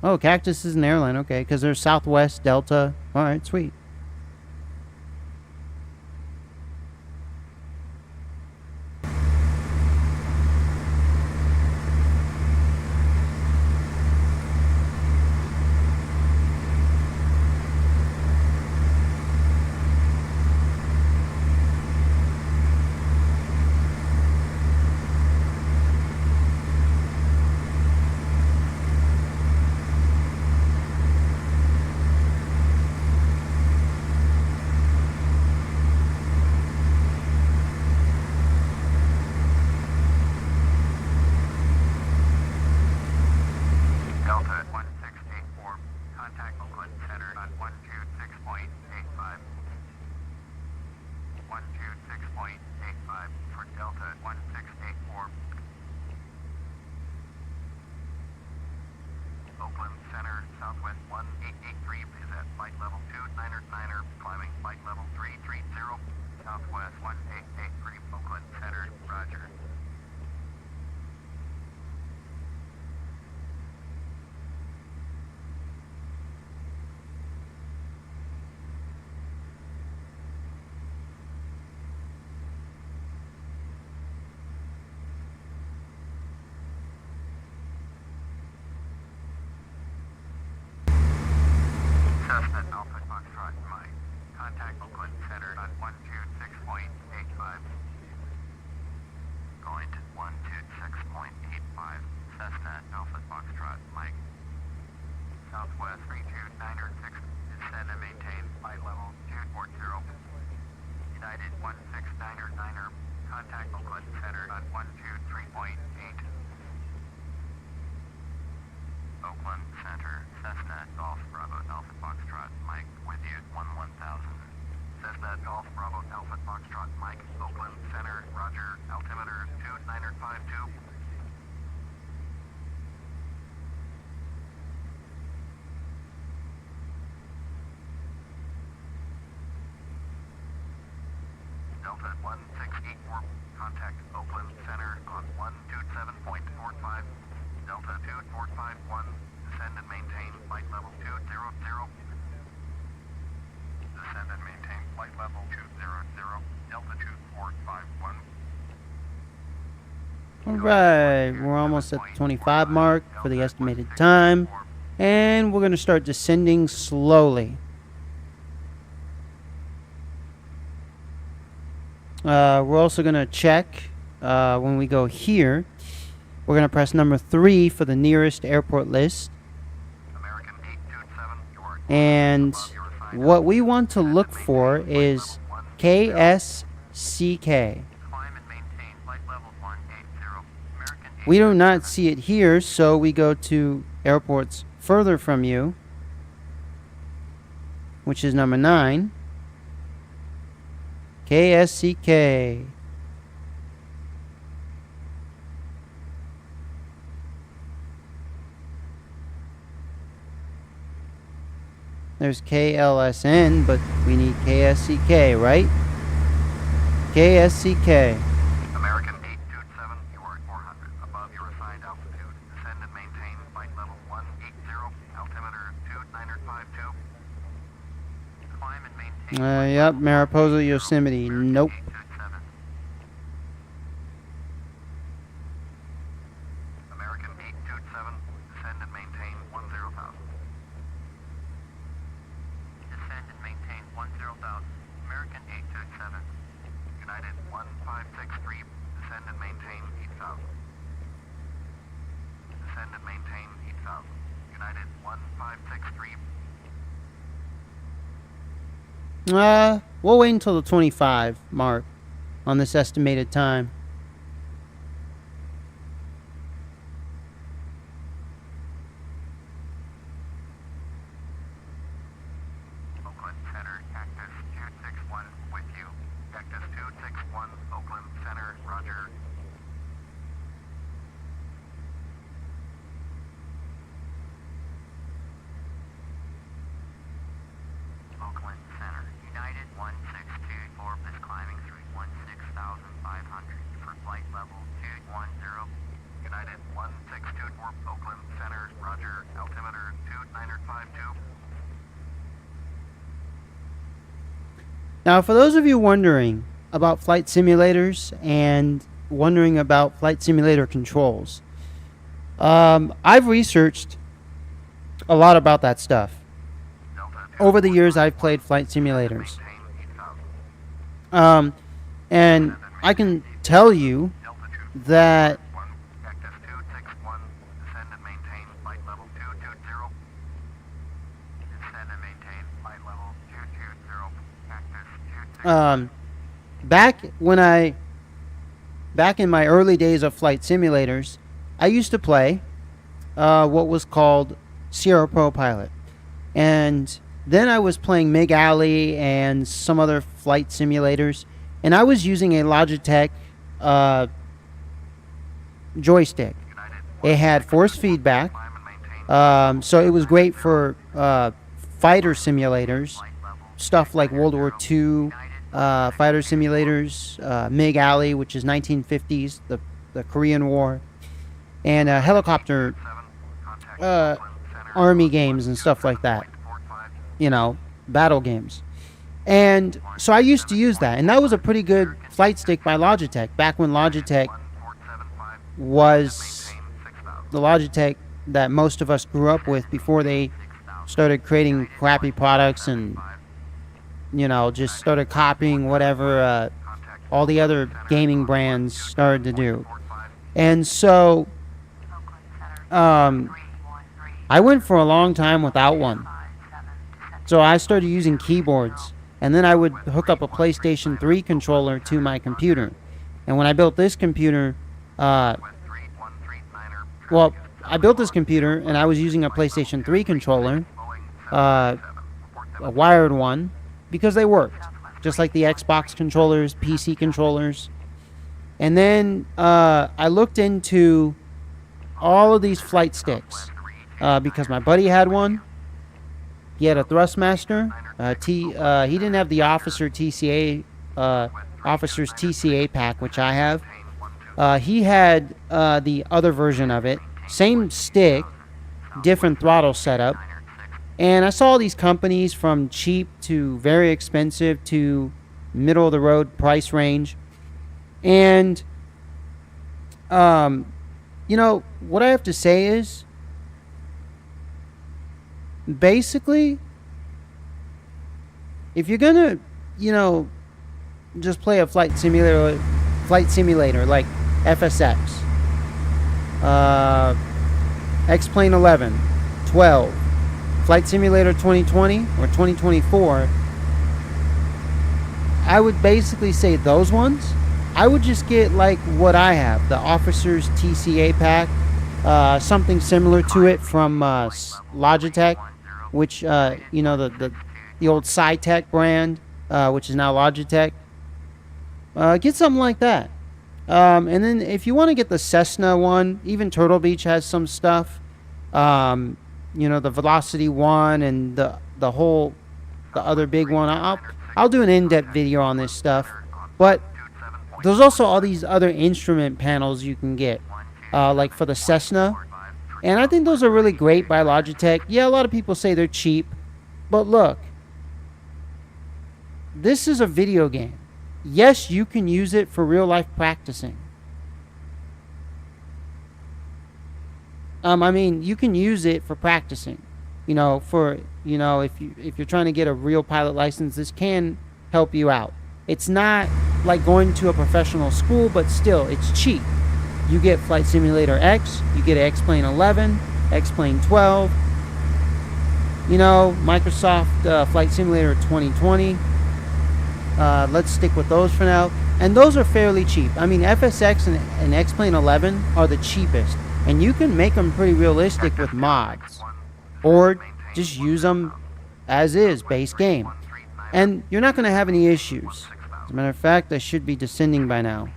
Speaker 1: Oh, Cactus is an airline. Okay, because there's Southwest, Delta. All right, sweet.
Speaker 2: Oakland Center, Southwest 1883 is at flight level 29er, climbing flight level 330, Southwest 1883, Oakland Center, roger. Cessna Alpha Foxtrot Mike. Contact Oakland Center on 126.85. Going to 126.85. Cessna Alpha Foxtrot Mike. Southwest 32906. Descend and maintain flight level 240. United 169er. Contact Oakland Center on 123.8. Oakland Center, Cessna Golf Bravo Alpha Foxtrot Mike with you 1000. Cessna Golf Bravo Alpha Foxtrot Mike, Oakland Center, roger, altimeter 2952. Delta 1684, contact Oakland Center on 127.45. Delta 2451, descend and maintain flight level 200. Descend and maintain flight level 200, Delta 2451.
Speaker 1: Alright, we're almost at the 25 mark for the estimated time. And we're going to start descending slowly. We're also going to check when we go here. We're going to press number 3 for the nearest airport list.
Speaker 2: American 827,
Speaker 1: And what we want to look for is KSCK.
Speaker 2: climb and maintain flight level 180. American
Speaker 1: We do not see it here, so we go to airports further from you, which is number 9. KSCK. There's KLSN, but we need KSCK, right? KSCK.
Speaker 2: American 827, you are at 400 above your assigned altitude. Descend and maintain flight level 180, altimeter 2952. Climb and maintain.
Speaker 1: Yep, Mariposa, Yosemite. Nope.
Speaker 2: 827. American 827, descend and maintain 10,000. Descend and maintain 10,000. American 827. United 1563, descend and maintain 8,000. Descend and maintain 8,000. United 1563.
Speaker 1: We'll wait until the 25 mark on this estimated time.
Speaker 2: Oakland Center, Cactus 261 with you. Cactus 261, Oakland Center, roger. Oakland Center, United 1624 is climbing through 16,500 for flight level 210. United 1624, Oakland Center, roger. Altimeter 2952.
Speaker 1: Now, for those of you wondering about flight simulators and wondering about flight simulator controls, I've researched a lot about that stuff. Over the years, I've played flight simulators. And I can tell you that
Speaker 2: Cactus 261, descend and maintain flight level 220. Descend and maintain flight level 220. Cactus 261.
Speaker 1: Back in my early days of flight simulators, I used to play what was called Sierra Pro Pilot. And then I was playing MiG Alley and some other flight simulators, and I was using a Logitech joystick. It had force feedback, So it was great for fighter simulators, stuff like World War II fighter simulators, MiG Alley, which is 1950s, the Korean War, and helicopter army games and stuff like that. Battle games. And so I used to use that, and that was a pretty good flight stick by Logitech back when Logitech was the Logitech that most of us grew up with before they started creating crappy products and just started copying whatever all the other gaming brands started to do. And so I went for a long time without one. So I started using keyboards, and then I would hook up a PlayStation 3 controller to my computer. And when I built this computer, I built this computer and I was using a PlayStation 3 controller, a wired one, because they worked, just like the Xbox controllers, PC controllers. And then I looked into all of these flight sticks because my buddy had one. He had a Thrustmaster. He didn't have the Officer's TCA pack, which I have. He had the other version of it. Same stick, different throttle setup. And I saw these companies from cheap to very expensive to middle of the road price range. And, what I have to say is, basically, if you're gonna, just play a flight simulator like FSX, X-Plane 11, 12, Flight Simulator 2020 or 2024, I would basically say those ones. I would just get like what I have, the Officer's TCA pack, something similar to it from Logitech, which the old Cytec brand, which is now Logitech. Get something like that. And then if you want to get the Cessna one, even Turtle Beach has some stuff. The Velocity one and the other big one. I'll do an in-depth video on this stuff. But there's also all these other instrument panels you can get, like for the Cessna. And I think those are really great by Logitech. Yeah, a lot of people say they're cheap. But look, this is a video game. Yes, you can use it for real-life practicing. You can use it for practicing. If you're trying to get a real pilot license, this can help you out. It's not like going to a professional school, but still, it's cheap. You get Flight Simulator X, you get X-Plane 11, X-Plane 12, Microsoft Flight Simulator 2020. Let's stick with those for now. And those are fairly cheap. FSX and X-Plane 11 are the cheapest. And you can make them pretty realistic with mods. Or just use them as is, base game. And you're not going to have any issues. As a matter of fact, I should be descending by now.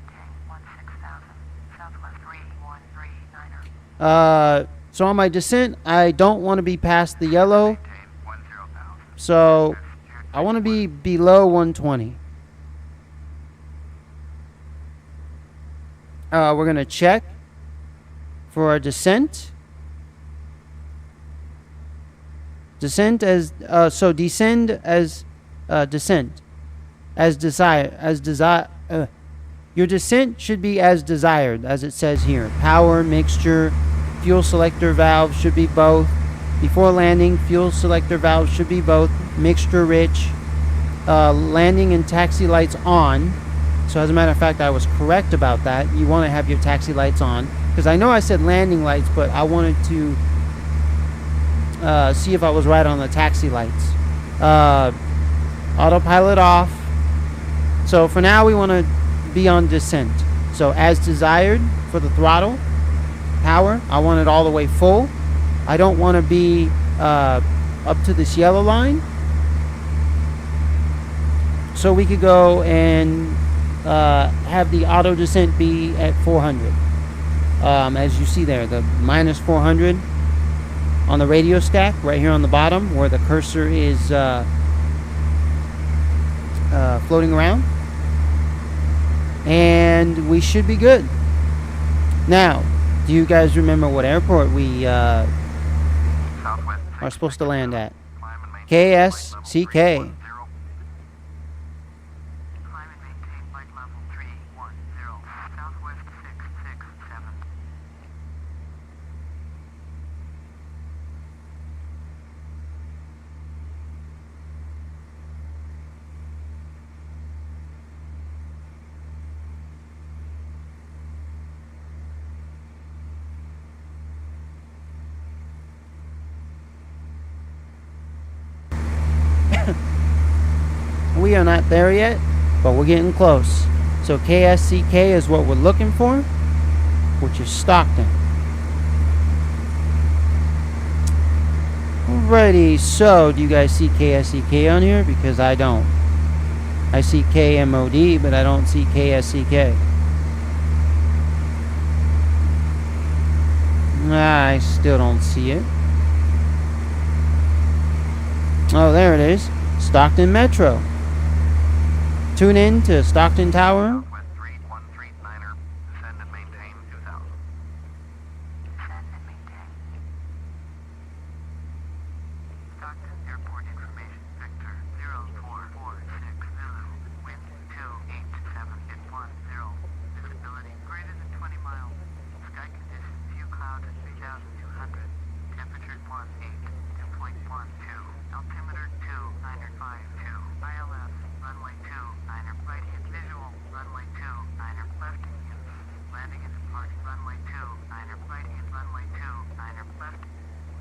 Speaker 1: So on my descent, I don't want to be past the yellow. So I want to be below 120. We're going to check for our descent. Descend as descent as desired. Your descent should be as desired, as it says here. Power, mixture, fuel selector valve should be both. Before landing, fuel selector valve should be both. Mixture rich. Landing and taxi lights on. So as a matter of fact, I was correct about that. You want to have your taxi lights on. Because I know I said landing lights, but I wanted to see if I was right on the taxi lights. Autopilot off. So for now, we want to be on descent. So as desired for the throttle. Power, I want it all the way full. I don't want to be up to this yellow line. So we could go and have the auto descent be at 400. As you see there, the minus 400 on the radio stack right here on the bottom where the cursor is floating around, and we should be good. Now, do you guys remember what airport we are supposed to land at? KSCK.
Speaker 2: Climb and maintain flight level 310, Southwest 667.
Speaker 1: We are not there yet, but we're getting close. So KSCK is what we're looking for, which is Stockton. Alrighty, so do you guys see KSCK on here? Because I don't. I see KMOD, but I don't see KSCK. I still don't see it. Oh, there it is. Stockton Metro. Tune in to Stockton Tower.
Speaker 2: Southwest 3139er, descend and maintain 2000. Descend and maintain. Stockton Airport information, Victor 0446 Zulu, wind 287 at 10, visibility greater than 20 miles, sky conditions few clouds at 3200, temperature 18, dew point 12, altimeter 2952, ILS runway 29er right hand visual, runway 29er left in use, landing and departing runway 29er right hand, runway 29er left.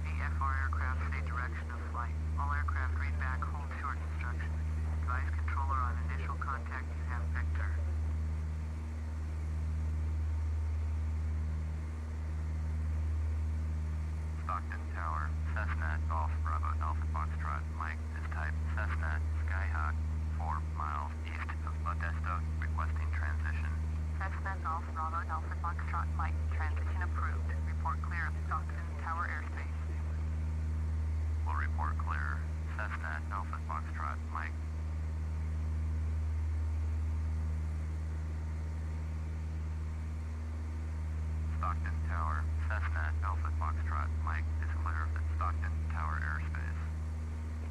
Speaker 2: VFR aircraft stay direction of flight. All aircraft read back hold short instructions. Advise controller on initial contact you have Victor. Stockton Tower, Cessna Golf Bravo Alpha Foxtrot, Mike is type Cessna Skyhawk, 4 miles east of Modesto, requesting transition. Cessna Golf Bravo Alpha Foxtrot, Mike, transition approved. Report clear of Stockton Tower airspace. Will report clear. Cessna Alpha Foxtrot, Mike. Stockton Tower, Cessna Alpha Foxtrot, Mike is clear of Stockton Tower airspace.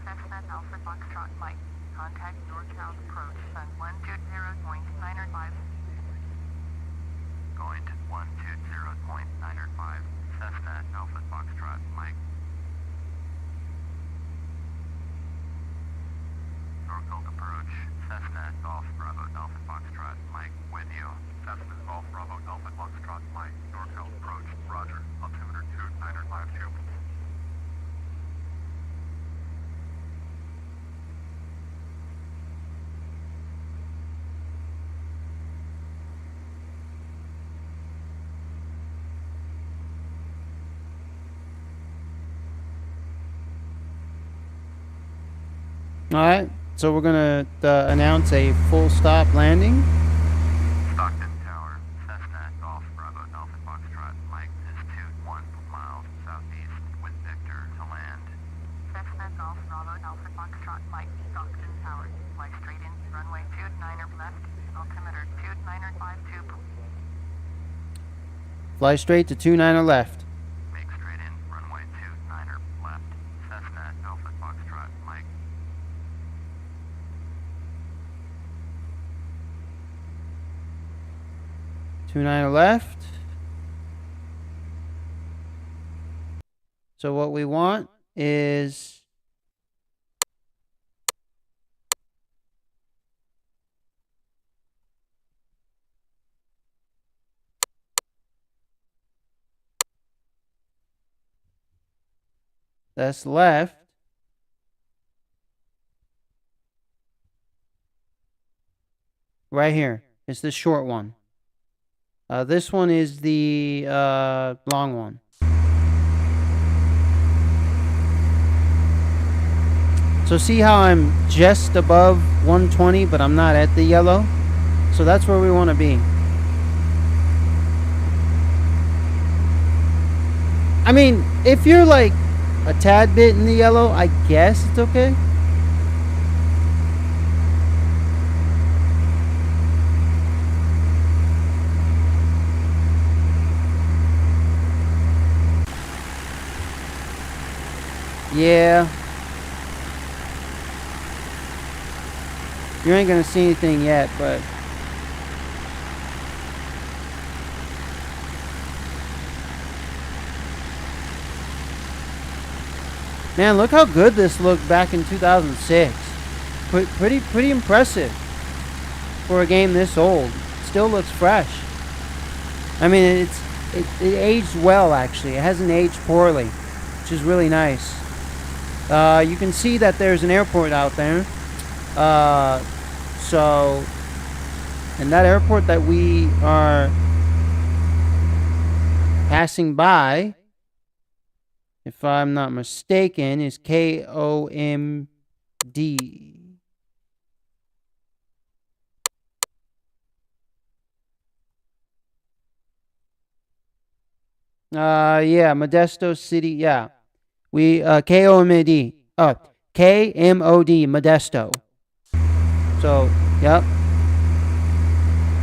Speaker 2: Cessna Alpha Foxtrot, Mike. Contact NorCal approach, Sun 120.905. Going to 120.905. Cessna Alpha Foxtrot, Mike. Norfolk approach, Cessna Golf Bravo Alpha Foxtrot, Mike, with you. Cessna Golf Bravo Alpha Foxtrot, Mike, Norfolk approach, roger, altimeter 2952.
Speaker 1: Alright, so we're going to announce a full stop landing.
Speaker 2: Stockton Tower, Cessna Golf Bravo Alpha Foxtrot, Mike is 21 miles southeast with Victor to land. Cessna Golf Bravo Alpha Foxtrot, Mike, Stockton Tower, fly straight in, runway 29er left, altimeter 2952.
Speaker 1: Fly straight to 29er left.
Speaker 2: Make straight in, runway 29er left, Cessna Alpha Foxtrot, Mike.
Speaker 1: Two niner left. So what we want is that's left. Right here. It's this short one. This one is the long one. So see how I'm just above 120, but I'm not at the yellow? So that's where we want to be. I mean, if you're like a tad bit in the yellow, I guess it's okay. Yeah. You ain't gonna see anything yet, but man, look how good this looked back in 2006. Pretty impressive for a game this old. Still looks fresh. I mean, it aged well actually. It hasn't aged poorly, which is really nice. You can see that there's an airport out there. So, and that airport that we are passing by, if I'm not mistaken, is KOMD. Yeah, Modesto City. Yeah, we KOMD. KMOD Modesto. So, yep.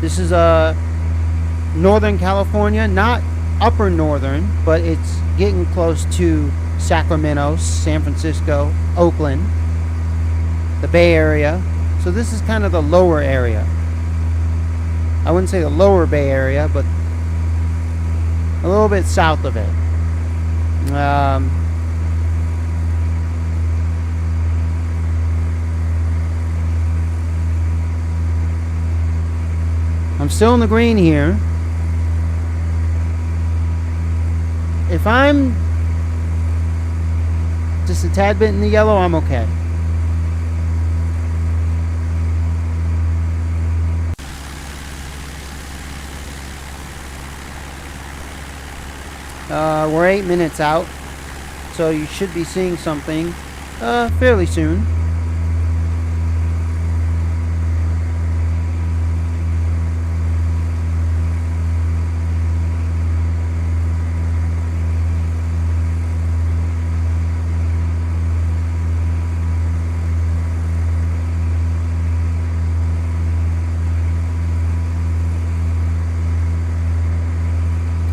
Speaker 1: This is Northern California, not upper northern, but it's getting close to Sacramento, San Francisco, Oakland, the Bay Area. So this is kind of the lower area. I wouldn't say the lower Bay Area, but a little bit south of it. I'm still in the green here. If I'm just a tad bit in the yellow, I'm okay. We're 8 minutes out, so you should be seeing something fairly soon.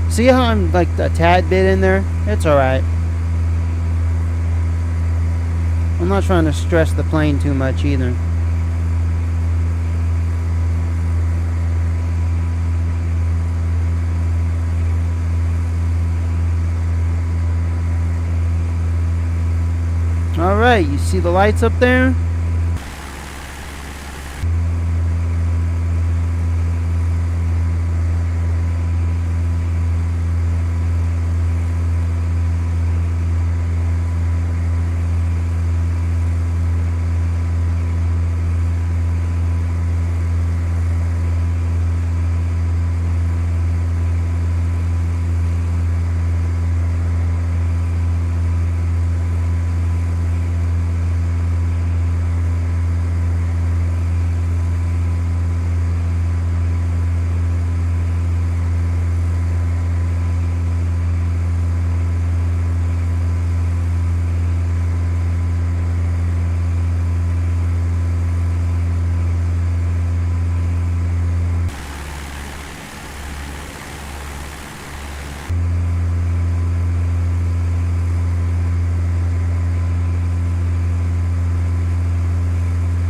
Speaker 1: See how I'm like a tad bit in there? It's alright. I'm not trying to stress the plane too much either. Alright, you see the lights up there?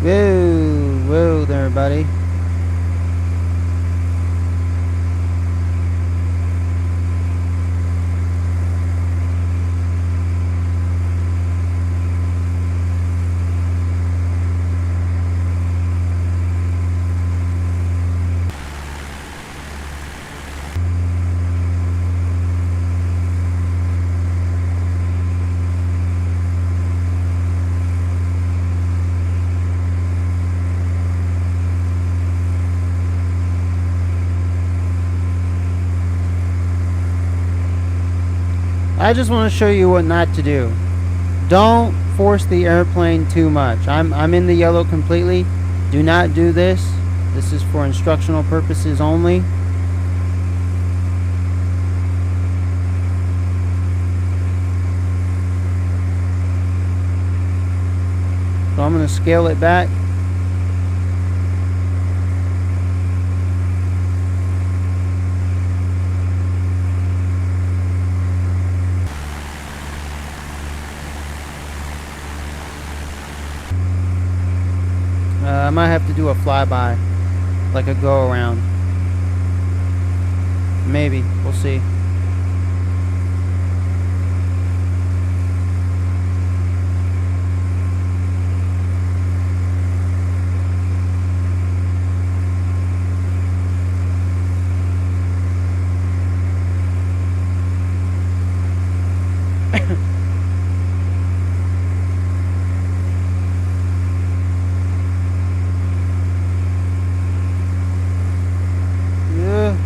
Speaker 1: Whoa there, buddy. I just want to show you what not to do. Don't force the airplane too much. I'm in the yellow completely. Do not do this. This is for instructional purposes only. I'm going to scale it back. I might have to do a flyby, like a go around. Maybe, we'll see.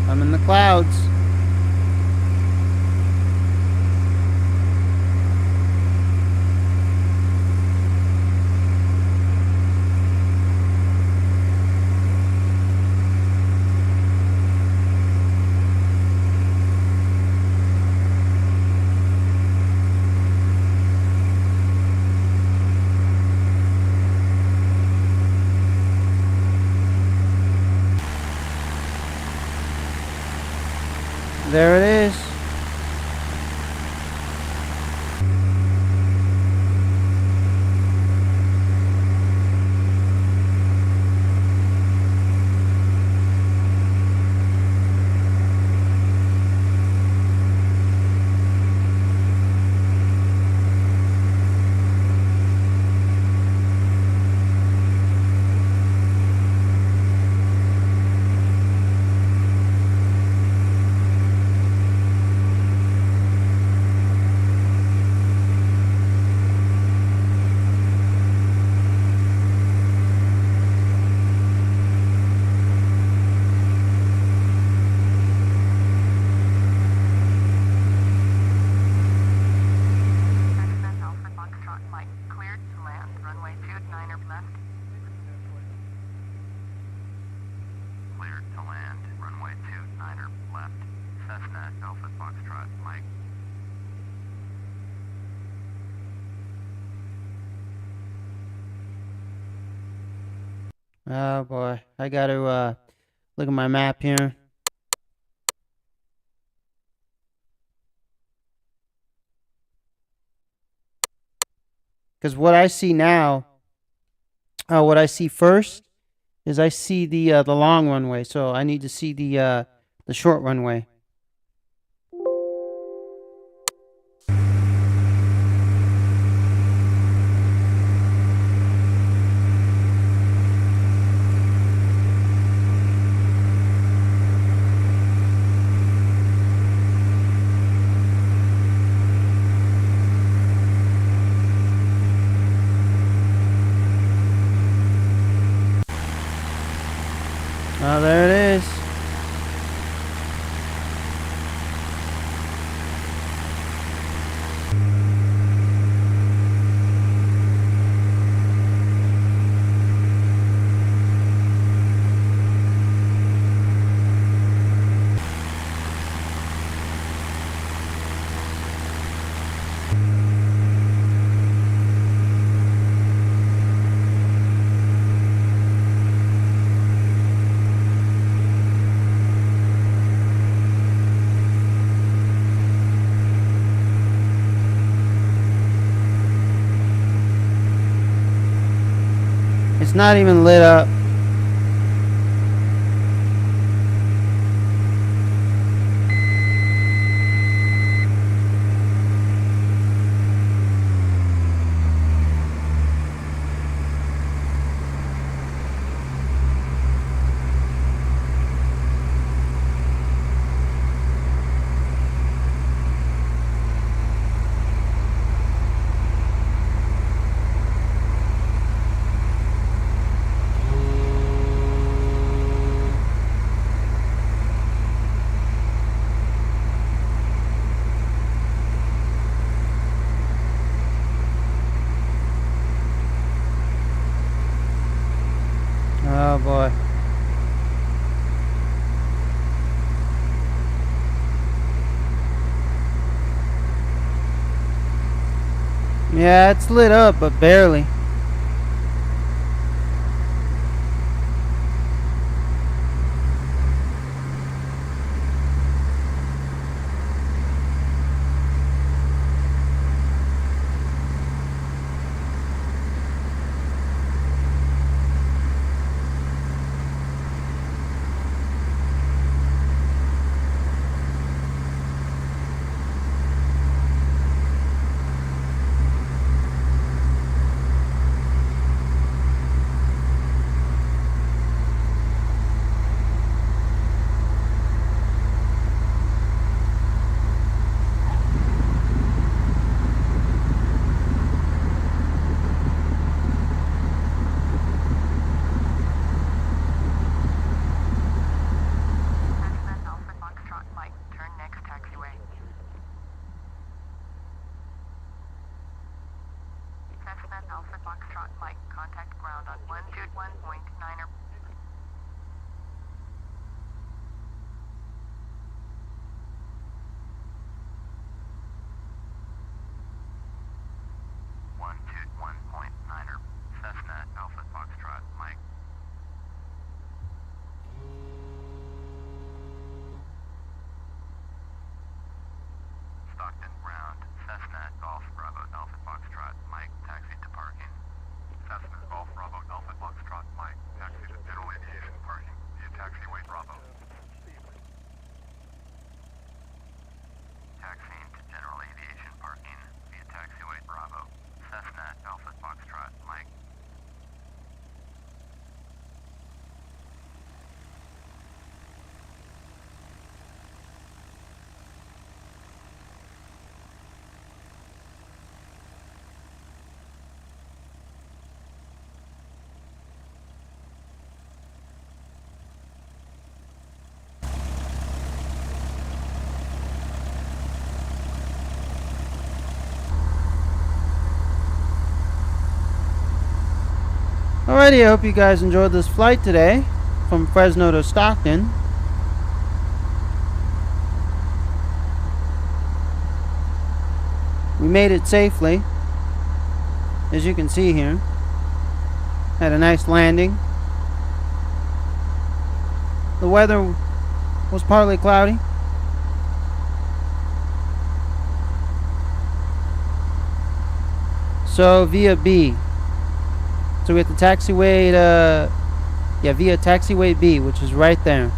Speaker 1: I'm in the clouds. There it is. Oh boy, I gotta look at my map here. Because what I see now, what I see first is I see the long runway, so I need to see the short runway. Oh, there it is. It's not even lit up. Oh boy. Yeah, it's lit up, but barely.
Speaker 2: Foxtrot Mike, contact ground on 121.9 or... Cessna Alpha Foxtrot Mike. Stockton ground, Cessna Golf Bravo Alpha Foxtrot Mike, taxi to parking. Cessna Golf Bravo Alpha Foxtrot Mike, taxi to general aviation parking via taxiway Bravo. Taxiing to general aviation parking via taxiway Bravo. Cessna Alpha Foxtrot Mike.
Speaker 1: Alrighty, I hope you guys enjoyed this flight today from Fresno to Stockton. We made it safely, as you can see here. Had a nice landing. The weather was partly cloudy. So via B. So we have the taxiway to, via taxiway B, which is right there.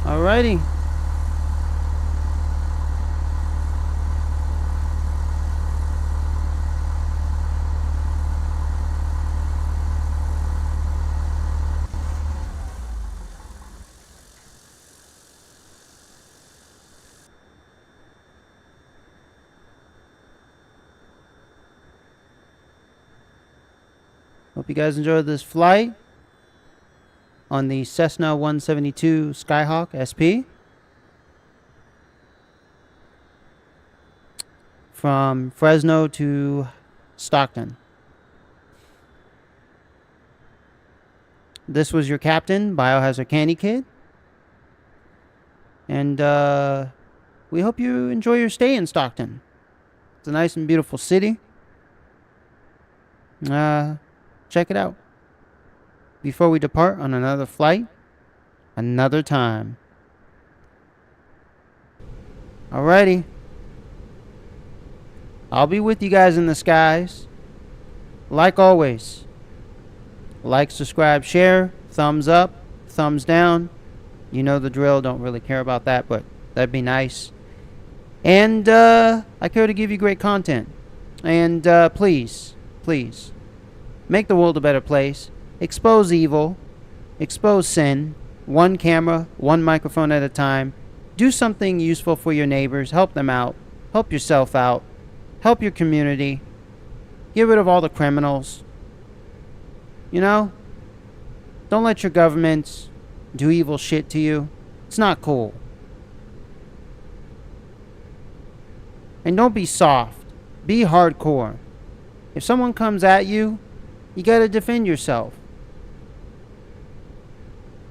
Speaker 1: Alrighty. Hope you guys enjoyed this flight on the Cessna 172 Skyhawk SP from Fresno to Stockton. This was your captain, Biohazard Candy Kid. And we hope you enjoy your stay in Stockton. It's a nice and beautiful city. Check it out. Before we depart on another flight, another time. Alrighty. I'll be with you guys in the skies. Like always, like, subscribe, share, thumbs up, thumbs down. You know the drill. Don't really care about that, but that'd be nice. And I care to give you great content. And please, please, make the world a better place. Expose evil. Expose sin. One camera, one microphone at a time. Do something useful for your neighbors. Help them out. Help yourself out. Help your community. Get rid of all the criminals. You know? Don't let your governments do evil shit to you. It's not cool. And don't be soft. Be hardcore. If someone comes at you, you gotta defend yourself.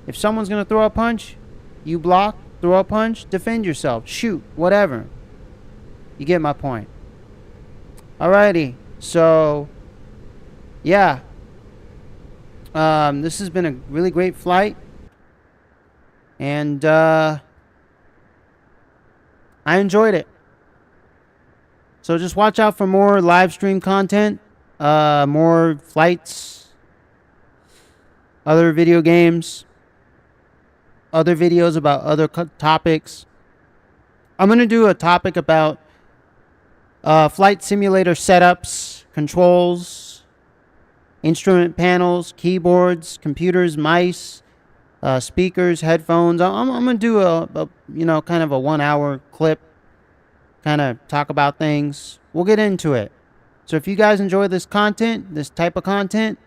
Speaker 1: If someone's gonna throw a punch, You block, throw a punch, defend yourself, shoot, whatever. You get my point. Alrighty, so yeah, this has been a really great flight, and I enjoyed it. So just watch out for more live stream content, more flights, other video games, other videos about other topics. I'm going to do a topic about flight simulator setups, controls, instrument panels, keyboards, computers, mice, speakers, headphones. I'm going to do a kind of a 1 hour clip, kind of talk about things. We'll get into it. So if you guys enjoy this content, this type of content,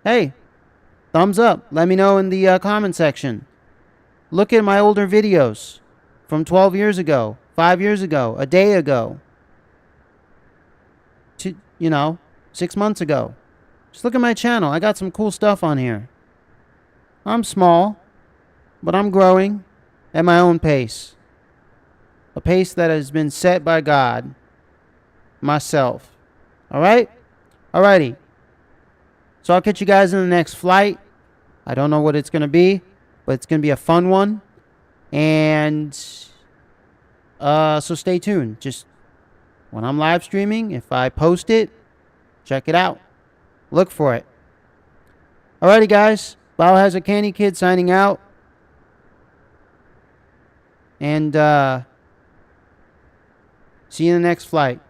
Speaker 1: hey, thumbs up. Let me know in the comment section. Look at my older videos from 12 years ago, 5 years ago, a day ago, 6 months ago. Just look at my channel. I got some cool stuff on here. I'm small, but I'm growing at my own pace. A pace that has been set by God, myself. All right? Alrighty. So I'll catch you guys in the next flight. I don't know what it's going to be, but it's going to be a fun one. And so stay tuned. Just when I'm live streaming, if I post it, check it out. Look for it. Alrighty, guys. Biohazard Candy Kid signing out. And see you in the next flight.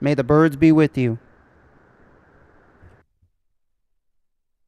Speaker 1: May the birds be with you.